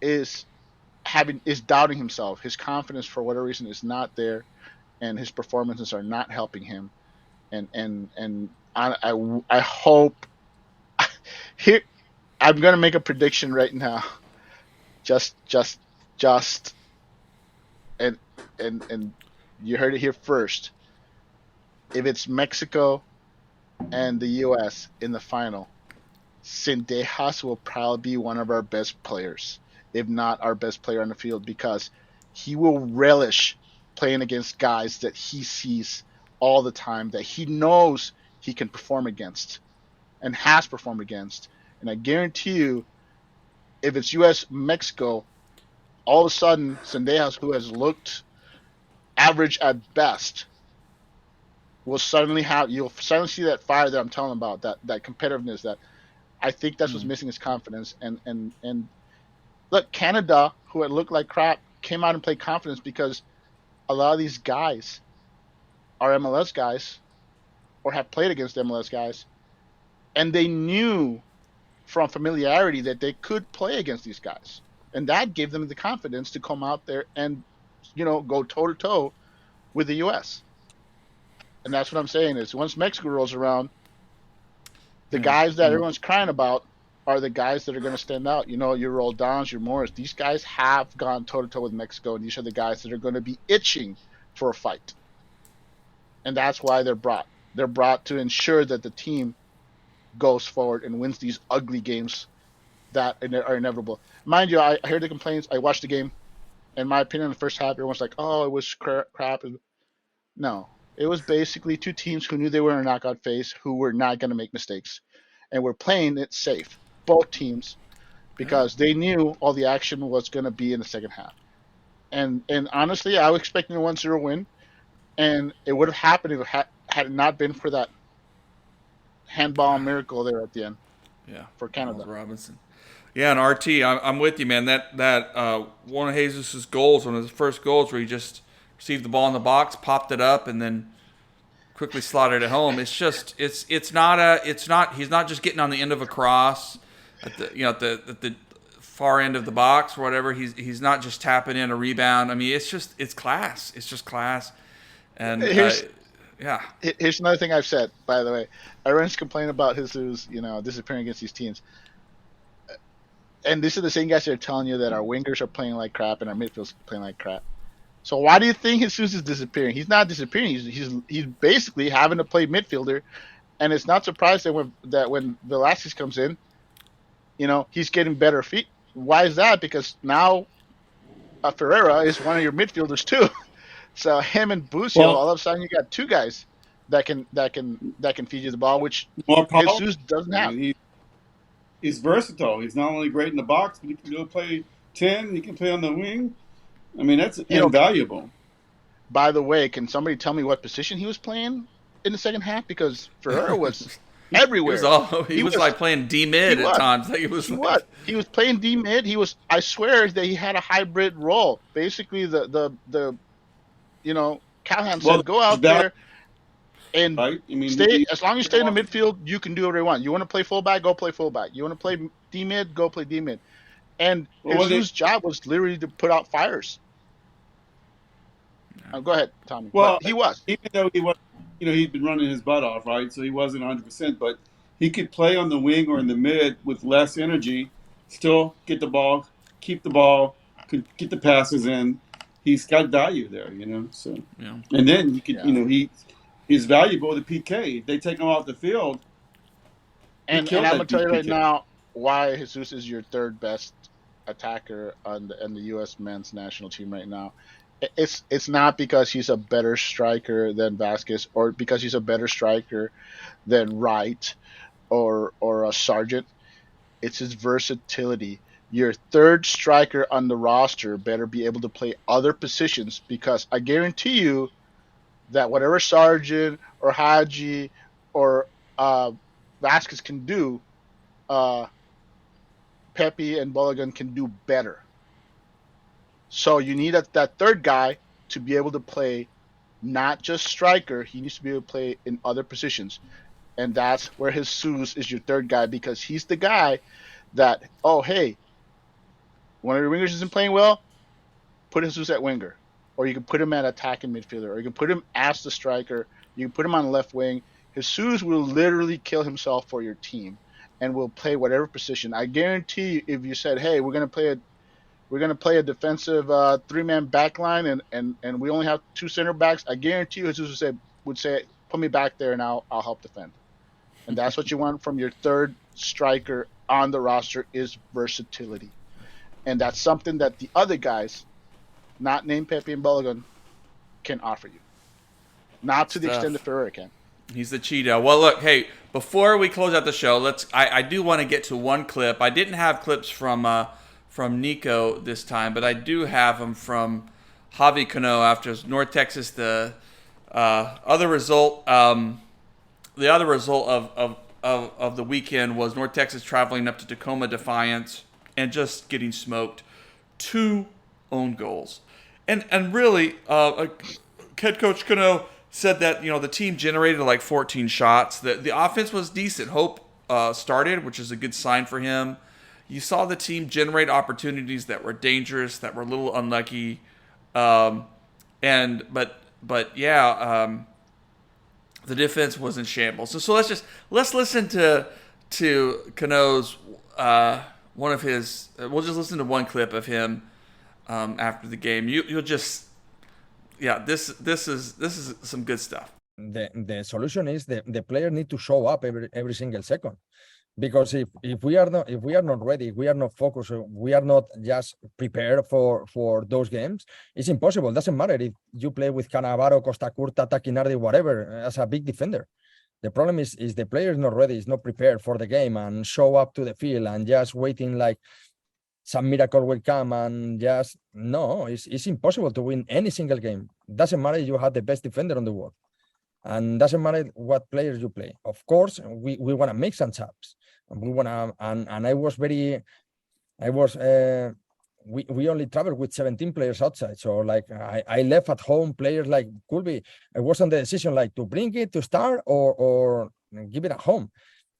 is doubting himself. His confidence for whatever reason is not there, and his performances are not helping him. And I hope here I'm gonna make a prediction right now. Just and you heard it here first. If it's Mexico and the U.S. in the final, Sendejas will probably be one of our best players, if not our best player on the field, because he will relish playing against guys that he sees all the time, that he knows he can perform against and has performed against. And I guarantee you, if it's U.S.-Mexico, all of a sudden, Sendejas, who has looked average at best, you'll suddenly see that fire that I'm telling about, that competitiveness. That I think that's what's missing, is confidence. And look, Canada, who had looked like crap, came out and played confidence, because a lot of these guys are MLS guys or have played against MLS guys, and they knew from familiarity that they could play against these guys, and that gave them the confidence to come out there and go toe to toe with the U.S. And that's what I'm saying is once Mexico rolls around, the guys that everyone's crying about are the guys that are going to stand out. Your Roldans, your Morris. These guys have gone toe to toe with Mexico, and these are the guys that are going to be itching for a fight. And that's why they're brought. They're brought to ensure that the team goes forward and wins these ugly games that are inevitable. Mind you, I heard the complaints. I watched the game. In my opinion, in the first half, everyone's like, "Oh, it was crap." No, it was basically two teams who knew they were in a knockout phase, who were not going to make mistakes, and were playing it safe. Both teams, because they knew all the action was going to be in the second half. And honestly, I was expecting a 1-0 win, and it would have happened if had it not been for that handball miracle there at the end. Yeah, for Canada. Robinson. Yeah, and RT, I'm with you, man. That one of Jesus' goals, one of his first goals, where he just received the ball in the box, popped it up, and then quickly slotted it home. It's just he's not just getting on the end of a cross at the far end of the box or whatever. He's not just tapping in a rebound. I mean, it's class. It's just class. And here's another thing I've said, by the way. Everyone's complaining about Jesus, disappearing against these teams. And these are the same guys that are telling you that our wingers are playing like crap and our midfield's playing like crap. So why do you think Jesus is disappearing? He's not disappearing. He's basically having to play midfielder, and it's not surprising that when Velasquez comes in, he's getting better feet. Why is that? Because now Ferreira is one of your midfielders too. So him and Bucio, all of a sudden you got two guys that can feed you the ball, which Jesus doesn't have. He's versatile. He's not only great in the box, but he can go play 10. He can play on the wing. I mean, that's invaluable. By the way, can somebody tell me what position he was playing in the second half? Because Ferreira was everywhere. He was like playing D mid at times. He was playing D mid. I swear that he had a hybrid role. Basically, Callahan said, go out there and stay. As long as you stay in the midfield, you can do whatever you want. You want to play fullback, go play fullback. You want to play D mid, go play D mid. And Jesus' job was literally to put out fires. Go ahead, Tommy. Well, he was. Even though he was, he'd been running his butt off, right? So he wasn't 100%, but he could play on the wing or in the mid with less energy, still get the ball, keep the ball, could get the passes in. He's got value there, So, yeah. And then he could, he's valuable to PK. They take him off the field. And I'm gonna tell you right now why Jesus is your third best attacker on the U.S. men's national team right now. It's not because he's a better striker than Vasquez or because he's a better striker than Wright or a Sargent. It's his versatility. Your third striker on the roster better be able to play other positions, because I guarantee you that whatever Sargent or Haji or Vasquez can do, Pepe and Balogun can do better. So you need that third guy to be able to play not just striker. He needs to be able to play in other positions. And that's where Jesus is your third guy, because he's the guy that, hey, one of your wingers isn't playing well, put Jesus at winger. Or you can put him at attacking midfielder. Or you can put him as the striker. You can put him on the left wing. Jesus will literally kill himself for your team and will play whatever position. I guarantee you, if you said, hey, we're going to play a defensive three-man back line and we only have two center backs, I guarantee you Jesus would say, put me back there and I'll help defend. And that's what you want from your third striker on the roster is versatility. And that's something that the other guys, not named Pepe and Balogun, can offer you. Not to the extent that Ferreira can. He's the Cheeto. Well, look, hey, before we close out the show, I do want to get to one clip. I didn't have clips from Nico this time, but I do have them from Javier Cano after North Texas. The other result of the weekend was North Texas traveling up to Tacoma Defiance and just getting smoked. 2 own goals. And really, head coach Cano said that the team generated like 14 shots. The offense was decent. Hope started, which is a good sign for him. You saw the team generate opportunities that were dangerous, that were a little unlucky, but yeah, the defense was in shambles. So let's listen to Cano's one of his. We'll just listen to one clip of him after the game. You'll just. Yeah, this is some good stuff. The solution is the player need to show up every single second, because if we are not ready, if we are not focused, we are not just prepared for those games, it's impossible. It doesn't matter if you play with Cannavaro, Costa Curta, Taquinardi, whatever, as a big defender. The problem is the player is not ready, is not prepared for the game and show up to the field and just waiting like some miracle will come, and just no, it's impossible to win any single game. Doesn't matter if you have the best defender on the world, and doesn't matter what players you play. Of course, we want to make some subs. We want to, and we only traveled with 17 players outside. So like I left at home players like Kulbi. It wasn't the decision like to bring it to start or give it at home.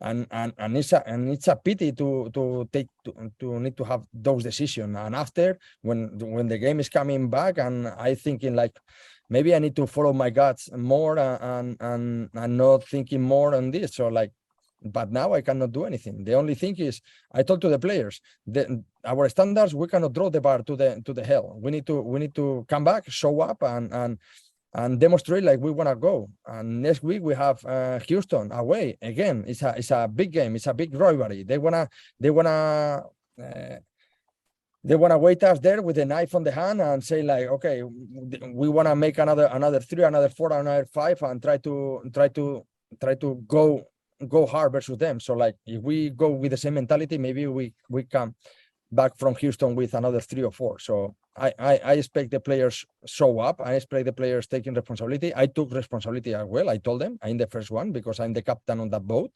And it's a pity to need to have those decisions. And after when the game is coming back, and I thinking like maybe I need to follow my guts more and not thinking more on this. So like, but now I cannot do anything. The only thing is I told to the players our standards, we cannot draw the bar to the hell. We need to come back, show up and demonstrate like we want to go. And next week we have Houston away again. It's a big game. It's a big rivalry. They wanna wait us there with a knife on the hand and say like, okay, we wanna make another 3, another 4, another 5, and try to go hard versus them. So like if we go with the same mentality, maybe we come back from Houston with another 3 or 4. So I expect the players show up. I expect the players taking responsibility. I took responsibility as well. I told them I'm the first one because I'm the captain on that boat,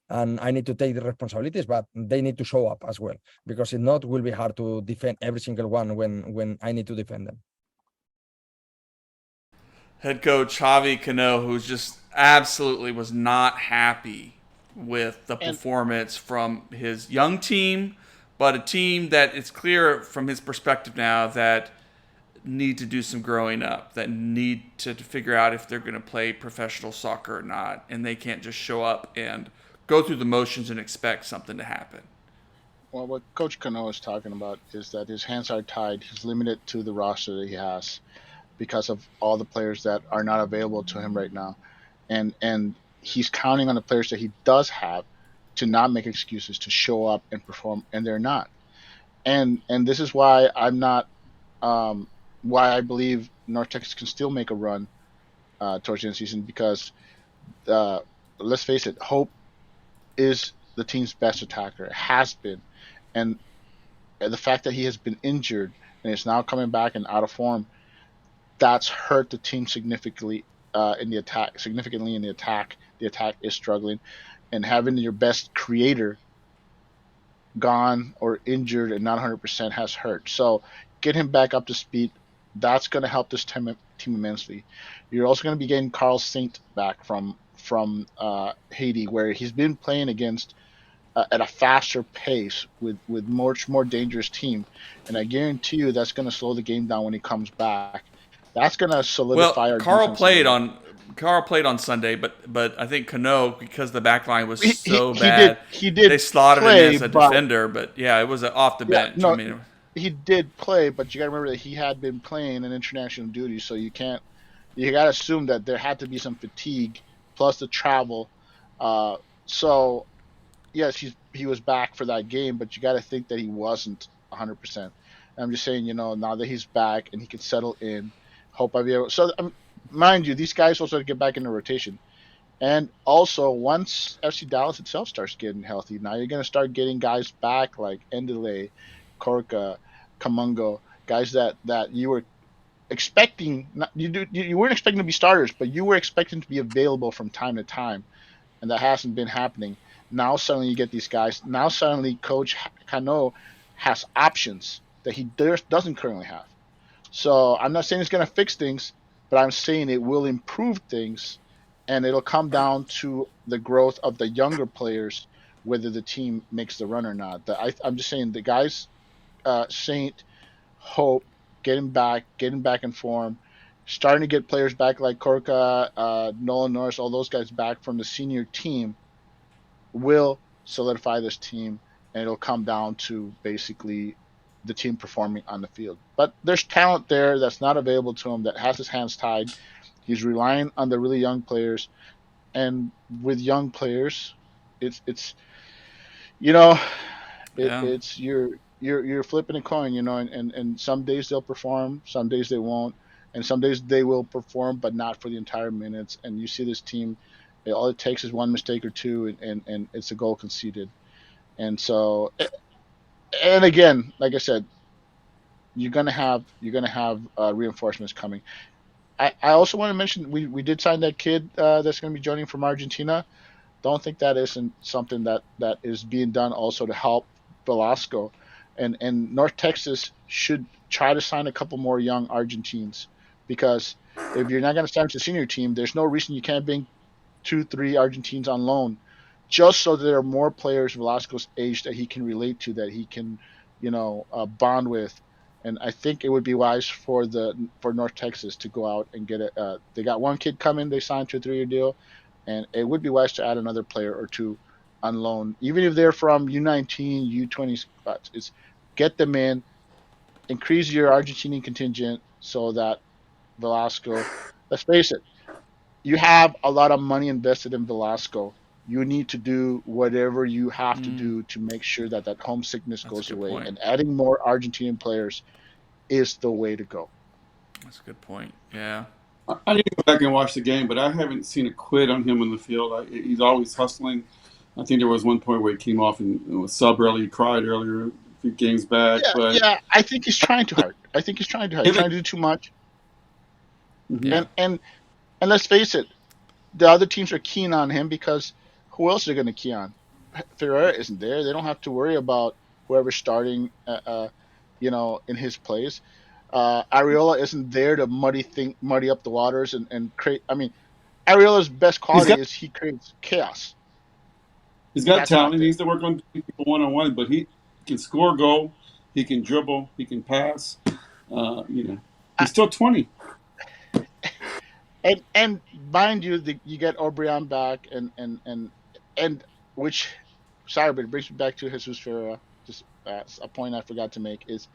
and I need to take the responsibilities, but they need to show up as well, because if not, it will be hard to defend every single one when I need to defend them. Head coach Javier Cano, who just absolutely was not happy with the performance from his young team, but a team that it's clear from his perspective now that need to do some growing up, that need to figure out if they're going to play professional soccer or not, and they can't just show up and go through the motions and expect something to happen. Well, what Coach Cano is talking about is that his hands are tied. He's limited to the roster that he has because of all the players that are not available to him right now. And he's counting on the players that he does have to not make excuses, to show up and perform, and they're not. And this is why I'm not why I believe North Texas can still make a run towards the end of the season, because let's face it, Hope is the team's best attacker. It has been. And the fact that he has been injured and is now coming back and out of form, that's hurt the team significantly in the attack. The attack is struggling. And having your best creator gone or injured and not 100% has hurt. So get him back up to speed. That's going to help this team immensely. You're also going to be getting Carl Saint back from Haiti, where he's been playing against at a faster pace with much more dangerous team. And I guarantee you that's going to slow the game down when he comes back. That's going to solidify our defense. Carl played on Sunday, but I think Cano, because the back line was so bad, he did they slotted play, him as a defender. But yeah, it was off the bench. No, I mean, he did play, but you got to remember that he had been playing in international duty, so you got to assume that there had to be some fatigue plus the travel. So yes, he was back for that game, but you got to think that he wasn't 100%. I'm just saying, now that he's back and he can settle in, hope I'll be able. So mind you, these guys also get back in the rotation. And also, once FC Dallas itself starts getting healthy, now you're going to start getting guys back like Endele, Corca, Camungo, guys that you were expecting. You weren't expecting to be starters, but you were expecting to be available from time to time, and that hasn't been happening. Now suddenly you get these guys. Now suddenly Coach Cano has options that he doesn't currently have. So I'm not saying it's going to fix things, but I'm saying it will improve things, and it'll come down to the growth of the younger players, whether the team makes the run or not. I'm just saying the guys, Saint, Hope, getting back in form, starting to get players back like Korka, Nolan Norris, all those guys back from the senior team will solidify this team, and it'll come down to basically the team performing on the field. But there's talent there that's not available to him, that has his hands tied. He's relying on the really young players, and with young players, it's you know, Yeah. it's you're flipping a coin, and some days they'll perform, some days they won't, and some days they will perform, but not for the entire minutes. And you see this team, all it takes is one mistake or two, and it's a goal conceded. And so, and again, like I said, you're gonna have reinforcements coming. I also want to mention we did sign that kid that's going to be joining from Argentina. Don't think that isn't something that is being done also to help Velasco, and North Texas should try to sign a couple more young Argentines, because if you're not going to sign to the senior team, there's no reason you can't bring 2, 3 Argentines on loan, just so there are more players Velasco's age that he can relate to, that he can, bond with. And I think it would be wise for North Texas to go out and get it. They got one kid coming. They signed to a 3-year deal, and it would be wise to add another player or two on loan, even if they're from U19, U20 spots. It's get them in, increase your Argentinian contingent so that Velasco. Let's face it, you have a lot of money invested in Velasco. You need to do whatever you have to do to make sure that homesickness That's a goes good away. point. And adding more Argentinian players is the way to go. That's a good point. Yeah. I need to go back and watch the game, but I haven't seen a quit on him in the field. He's always hustling. I think there was one point where he came off and was sub early. He cried earlier, a few games back. Yeah. I think he's trying too hard. He's trying to do too much. Yeah. And let's face it, the other teams are keen on him because who else are they going to key on? Ferreira isn't there. They don't have to worry about whoever's starting, in his place. Arriola isn't there to muddy up the waters and create. I mean, Arriola's best quality is he creates chaos. He's got That's not talent. He there. needs to work on people one-on-one, but he can score a goal. He can dribble. He can pass. He's still 20. And mind you, you get O'Brien back, and which, sorry, but it brings me back to Jesus Ferreira. Just a point I forgot to make is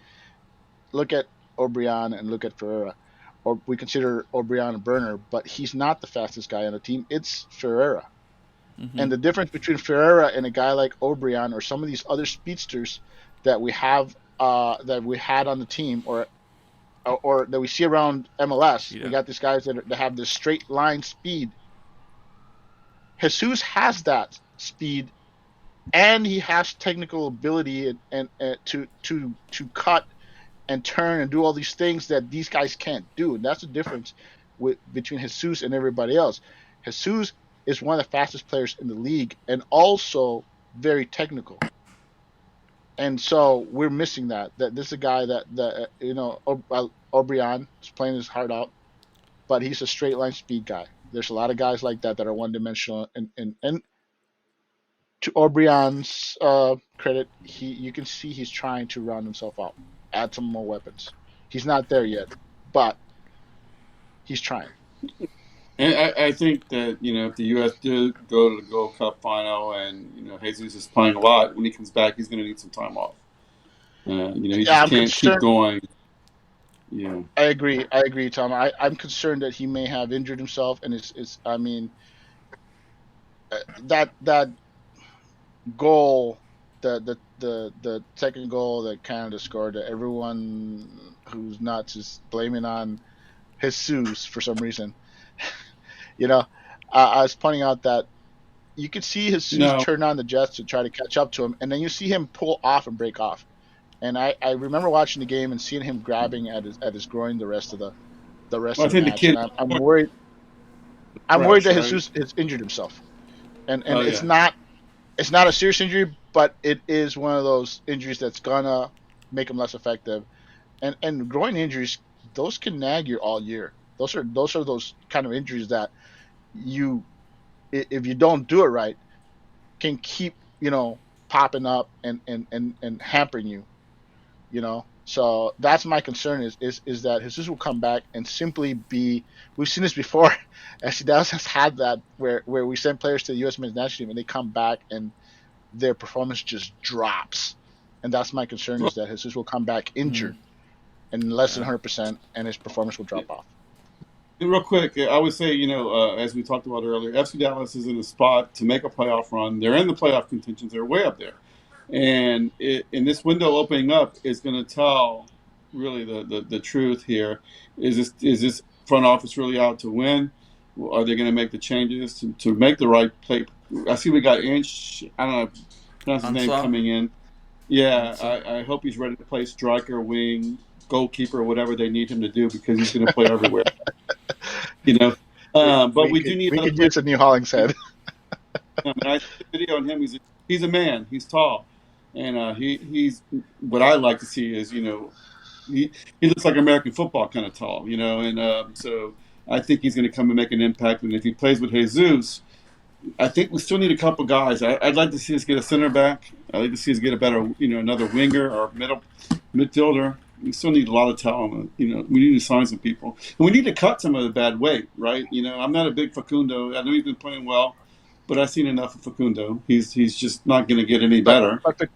look at O'Brien and look at Ferreira. Or we consider O'Brien a burner, but he's not the fastest guy on the team. It's Ferreira. Mm-hmm. And the difference between Ferreira and a guy like O'Brien or some of these other speedsters that we have that we had on the team or that we see around MLS, we got these guys that have this straight line speed. Jesus has that speed, and he has technical ability and to cut and turn and do all these things that these guys can't do. And that's the difference between Jesus and everybody else. Jesus is one of the fastest players in the league and also very technical. And so we're missing that. That this is a guy that O'Brien is playing his heart out, but he's a straight line speed guy. There's a lot of guys like that are one dimensional. And to O'Brien's credit, you can see he's trying to round himself out, add some more weapons. He's not there yet, but he's trying. And I think that, if the U.S. did go to the Gold Cup final and, Jesus is playing a lot, when he comes back, he's going to need some time off. He just can't keep going. Yeah. I agree, Tom. I'm concerned that he may have injured himself, and that goal, the second goal that Canada scored, that everyone who's nuts is blaming on Jesus for some reason. I was pointing out that you could see Jesus turn on the jets to try to catch up to him, and then you see him pull off and break off. And I remember watching the game and seeing him grabbing at his groin the rest of the match. And I'm worried. I'm worried that Jesus has injured himself, and it's not a serious injury, but it is one of those injuries that's gonna make him less effective. And groin injuries, those can nag you all year. Those are those kind of injuries that you, if you don't do it right, can keep popping up and hampering you. So that's my concern is that Jesus will come back and simply be. We've seen this before. Actually, Dallas has had that where we send players to the U.S. men's national team and they come back and their performance just drops. And that's my concern is that Jesus will come back injured and less than 100%, and his performance will drop off. Real quick, I would say, as we talked about earlier, FC Dallas is in a spot to make a playoff run. They're in the playoff contentions. They're way up there. And in this window opening up is going to tell really the truth here. Is this front office really out to win? Are they going to make the changes to make the right play? I see we got Inch, I don't know, pronounce his name, coming in. Yeah, I hope he's ready to play striker, wing, goalkeeper, whatever they need him to do, because he's going to play everywhere. But we do need. We could use a new Hollingshead. I see the video on him. He's a man. He's tall, and he's what I like to see is he looks like American football kind of tall, and so I think he's going to come and make an impact. And if he plays with Jesus, I think we still need a couple guys. I'd like to see us get a center back. I'd like to see us get a better, another winger or midfielder. We still need a lot of talent. We need to sign some people. And we need to cut some of the bad weight, right? I'm not a big Facundo. I know he's been playing well, but I've seen enough of Facundo. He's just not going to get any better. But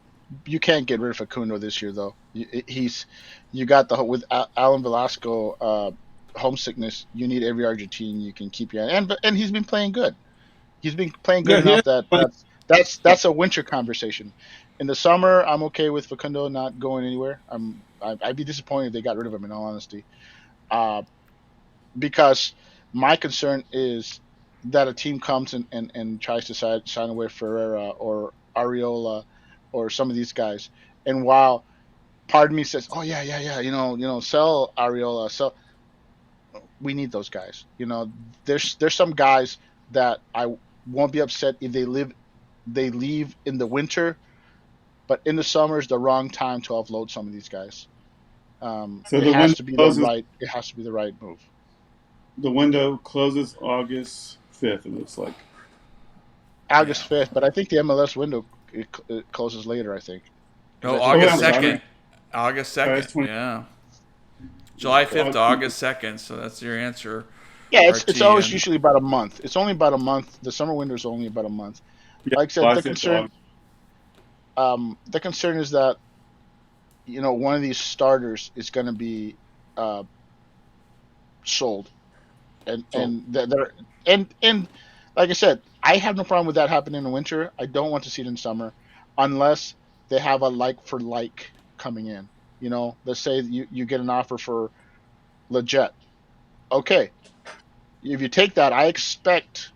you can't get rid of Facundo this year, though. You got with Alan Velasco homesickness. You need every Argentine you can keep your and he's been playing good. He's been playing good enough that's a winter conversation. In the summer, I'm okay with Facundo not going anywhere. I'd be disappointed if they got rid of him, in all honesty, because my concern is that a team comes and tries to sign away Ferreira or Arriola or some of these guys, and while part of me says, oh yeah, sell Arriola, sell. We need those guys. There's some guys that I won't be upset if they leave in the winter, but in the summer is the wrong time to offload some of these guys. It has to be the right move. The window closes August 5th, it looks like. August 5th, but I think the MLS window it closes later, I think. No, August 2nd. August 2nd, yeah. July 5th to August 2nd, so that's your answer. Yeah, it's always usually about a month. It's only about a month. The summer window is only about a month. Yeah, like I said, the concern is that one of these starters is going to be sold, and like I said, I have no problem with that happening in the winter. I don't want to see it in summer, unless they have a like for like coming in. Let's say you get an offer for Leggett. Okay, if you take that, I expect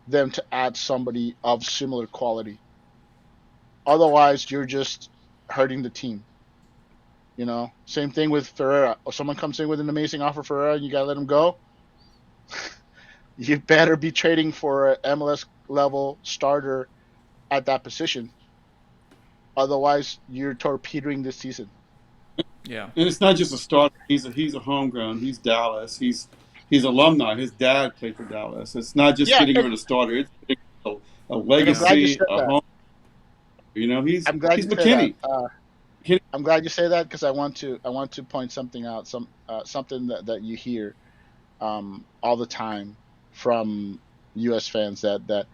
them to add somebody of similar quality. Otherwise, you're just hurting the team. Same thing with Ferreira. Or someone comes in with an amazing offer for Ferreira and you got to let him go. You better be trading for an MLS level starter at that position. Otherwise, you're torpedoing this season. Yeah. And it's not just a starter. He's a homegrown. He's Dallas. He's alumni. His dad played for Dallas. It's not just getting rid of a starter. It's getting a legacy, a home. He's McKinney. I'm glad you say that, because I want to point something out, something that you hear all the time from U.S. fans that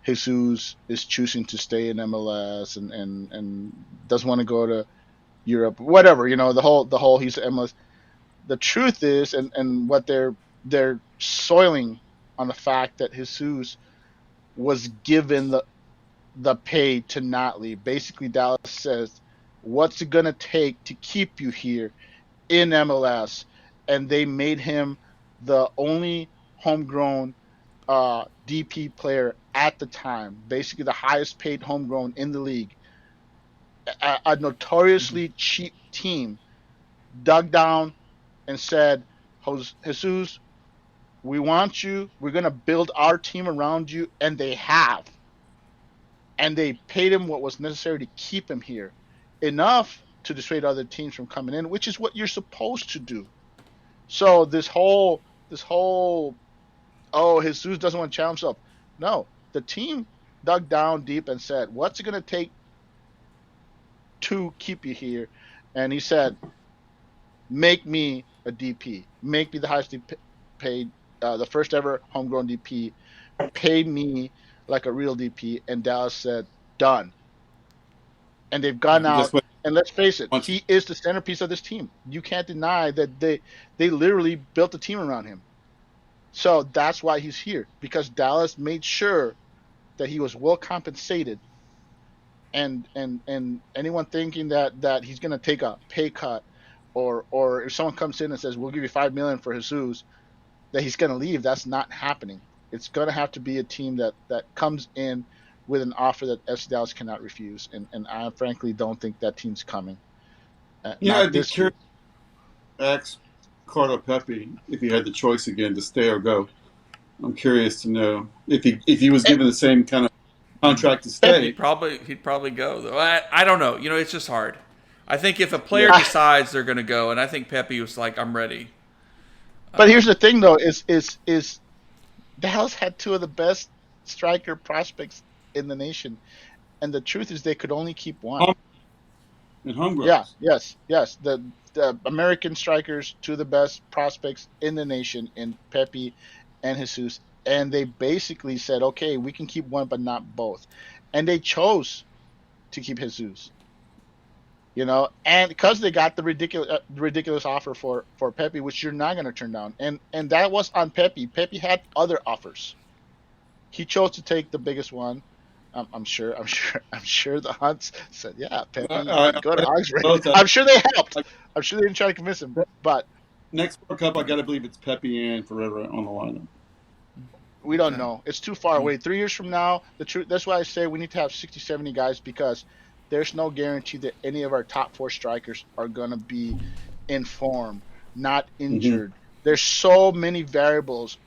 Jesus is choosing to stay in MLS and doesn't want to go to Europe, whatever. The whole he's MLS. The truth is, and what they're soiling on the fact that Jesus was given the pay to not leave. Basically, Dallas says, what's it going to take to keep you here in MLS? And they made him the only homegrown DP player at the time, basically the highest paid homegrown in the league. A notoriously cheap team dug down and said, Jesus, we want you. We're going to build our team around you. And they have. And they paid him what was necessary to keep him here. Enough to dissuade other teams from coming in, which is what you're supposed to do. So this whole oh, Jesus doesn't want to challenge himself. No, the team dug down deep and said, what's it going to take to keep you here? And he said, make me a DP, make me the highest paid, the first ever homegrown DP, pay me like a real DP. And Dallas said, done. And they've gone And guess out. what? And let's face it, Once he is the centerpiece of this team. You can't deny that they literally built a team around him. So that's why he's here, because Dallas made sure that he was well compensated. And anyone thinking that he's going to take a pay cut, or if someone comes in and says we'll give you $5 million for Jesus, that he's going to leave, that's not happening. It's going to have to be a team that comes in with an offer that FC Dallas cannot refuse, and I frankly don't think that team's coming. Not I'd be this year. curious to ask Carlo Pepe if he had the choice again to stay or go. I'm curious to know if he was given the same kind of contract to stay. He'd probably go though. I don't know. It's just hard. I think if a player decides they're going to go, and I think Pepe was like, I'm ready. But here's the thing, though: is Dallas had two of the best striker prospects in the nation, and the truth is they could only keep one. And homegrown. Yeah, yes. The American strikers, two of the best prospects in the nation, in Pepe and Jesus, and they basically said, okay, we can keep one, but not both, and they chose to keep Jesus. And because they got the ridiculous offer for Pepe, which you're not going to turn down, and that was on Pepe. Pepe had other offers. He chose to take the biggest one. I'm sure the Hunts said, yeah, Pepe, go to Oxford. I'm sure they helped. I'm sure they didn't try to convince him. But next World Cup, I got to believe it's Pepe and Ferreira on the lineup. We don't know. It's too far away. 3 years from now, the truth. That's why I say we need to have 60, 70 guys, because there's no guarantee that any of our top four strikers are going to be in form, not injured. There's so many variables.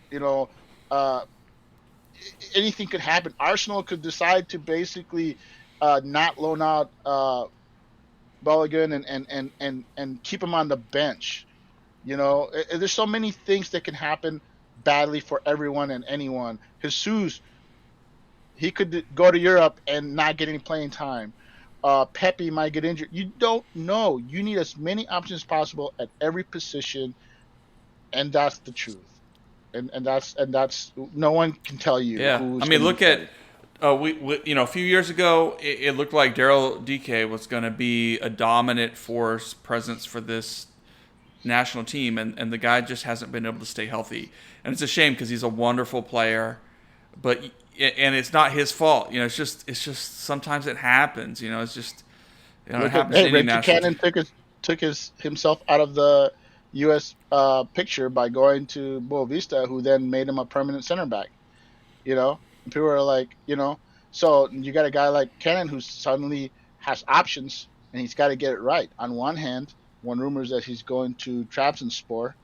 Anything could happen. Arsenal could decide to basically not loan out Mulligan and keep him on the bench. There's so many things that can happen badly for everyone and anyone. Jesus, he could go to Europe and not get any playing time. Pepe might get injured. You don't know. You need as many options as possible at every position, and that's the truth. And that's no one can tell you. Yeah, I mean, look at we a few years ago, it looked like Daryl DK was going to be a dominant force presence for this national team, and the guy just hasn't been able to stay healthy, and it's a shame because he's a wonderful player, and it's not his fault. It's just sometimes it happens. It's just it happens. Hey, Reggie Cannon took himself out of the U.S. Picture by going to Boa Vista, who then made him a permanent center back. And people are like, so you got a guy like Cannon who suddenly has options, and he's got to get it right. On one hand, one rumor is that he's going to Trabzonspor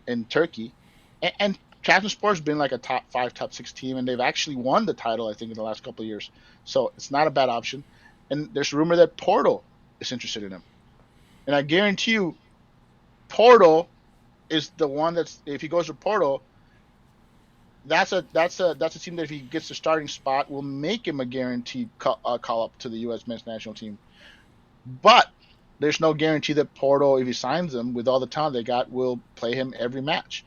in Turkey, and Trabzonspor's been like a top 5, top 6 team, and they've actually won the title, I think, in the last couple of years. So it's not a bad option. And there's a rumor that Porto is interested in him, and I guarantee you, Porto is the one that's, if he goes to Porto, that's a team that if he gets the starting spot will make him a guaranteed call up to the U.S. men's national team. But there's no guarantee that Porto, if he signs them with all the talent they got, will play him every match.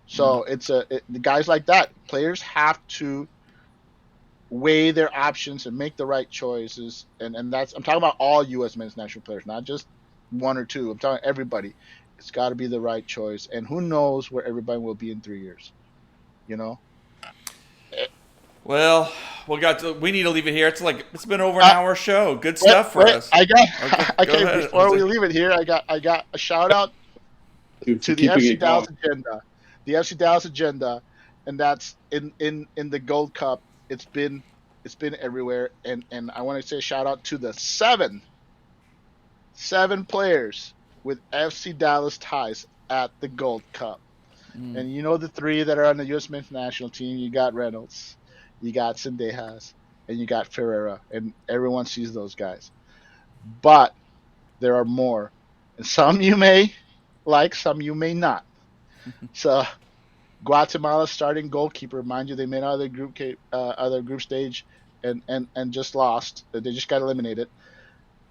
So the guys like that, players have to weigh their options and make the right choices. And that's, I'm talking about all U.S. men's national players, not just one or two. I'm talking everybody. It's got to be the right choice, and who knows where everybody will be in 3 years. Well, we need to leave it here. It's been over an hour show. Good stuff for us. Before we leave it here, I got a shout out to the FC Dallas agenda. The FC Dallas agenda, and that's in the Gold Cup. It's been everywhere, and I want to say a shout out to the seven players with FC Dallas ties at the Gold Cup. And the 3 that are on the U.S. men's national team, you got Reynolds, you got Sendejas, and you got Ferreira, and everyone sees those guys. But there are more, and some you may like, some you may not. So Guatemala's starting goalkeeper, mind you, they made other group stage and just lost. They just got eliminated,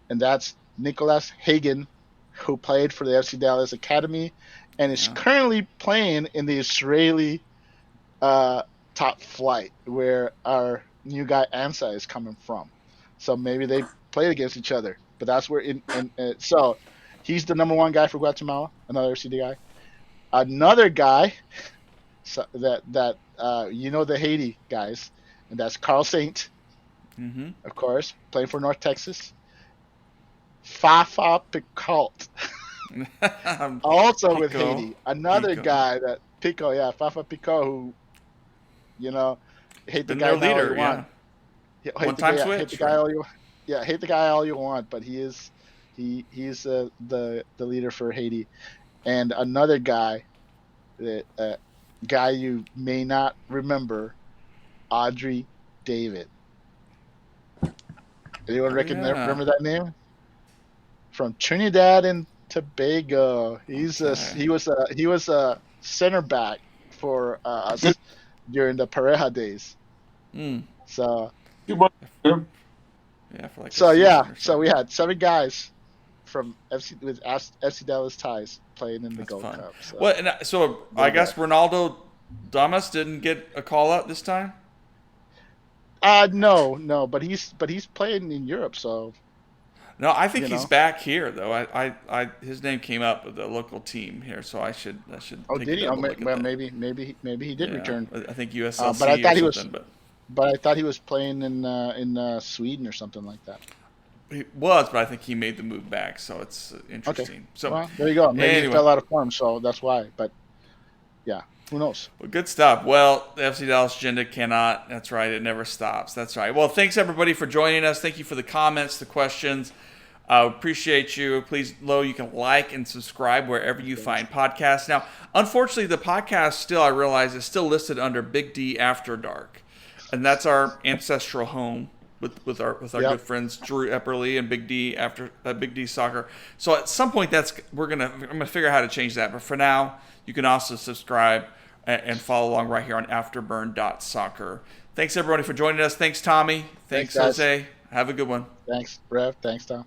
and that's Nicolas Hagen, who played for the FC Dallas Academy, and is currently playing in the Israeli top flight, where our new guy Ansa is coming from. So maybe they played against each other, but that's where. So he's the number one guy for Guatemala, another FCD guy. Another guy. So that you know, the Haiti guys, and that's Carl Saint, of course, playing for North Texas. Fafa Picault, also with Haiti. Another guy that Pico, Fafa Picault, who, you know, hate the guy all you want. One-time switch. Hate the guy all you want. Yeah, hate the guy all you want, but he's the leader for Haiti. And another guy that. Guy you may not remember, Audrey David. Anyone remember that name? From Trinidad and Tobago. He was a center back for us during the Pareja days. So so we had 7 guys from FC Dallas ties playing in the Gold Cup. So I guess Ronaldo Damas didn't get a call out this time. No, but he's playing in Europe, so. No, I think he's back here though. I his name came up with the local team here, so I should. Oh, did he? Well, maybe he did return. I think USLC but I thought or something. But I thought he was playing in Sweden or something like that. He was, but I think he made the move back, so it's interesting. Okay. So well, there you go. Maybe he fell out of form, so that's why. But yeah, who knows? Well, good stuff. Well, the FC Dallas agenda cannot. That's right. It never stops. That's right. Well, thanks everybody for joining us. Thank you for the comments, the questions. Appreciate you. Please, you can like and subscribe wherever you find podcasts. Now, unfortunately, the podcast still, I realize, is still listed under Big D After Dark, and that's our ancestral home. With our good friends Drew Epperly and Big D after Big D Soccer. So at some point I'm gonna figure out how to change that. But for now, you can also subscribe and follow along right here on afterburn.soccer. Thanks everybody for joining us. Thanks Tommy. Thanks Jose. Have a good one. Thanks Rev. Thanks Tom.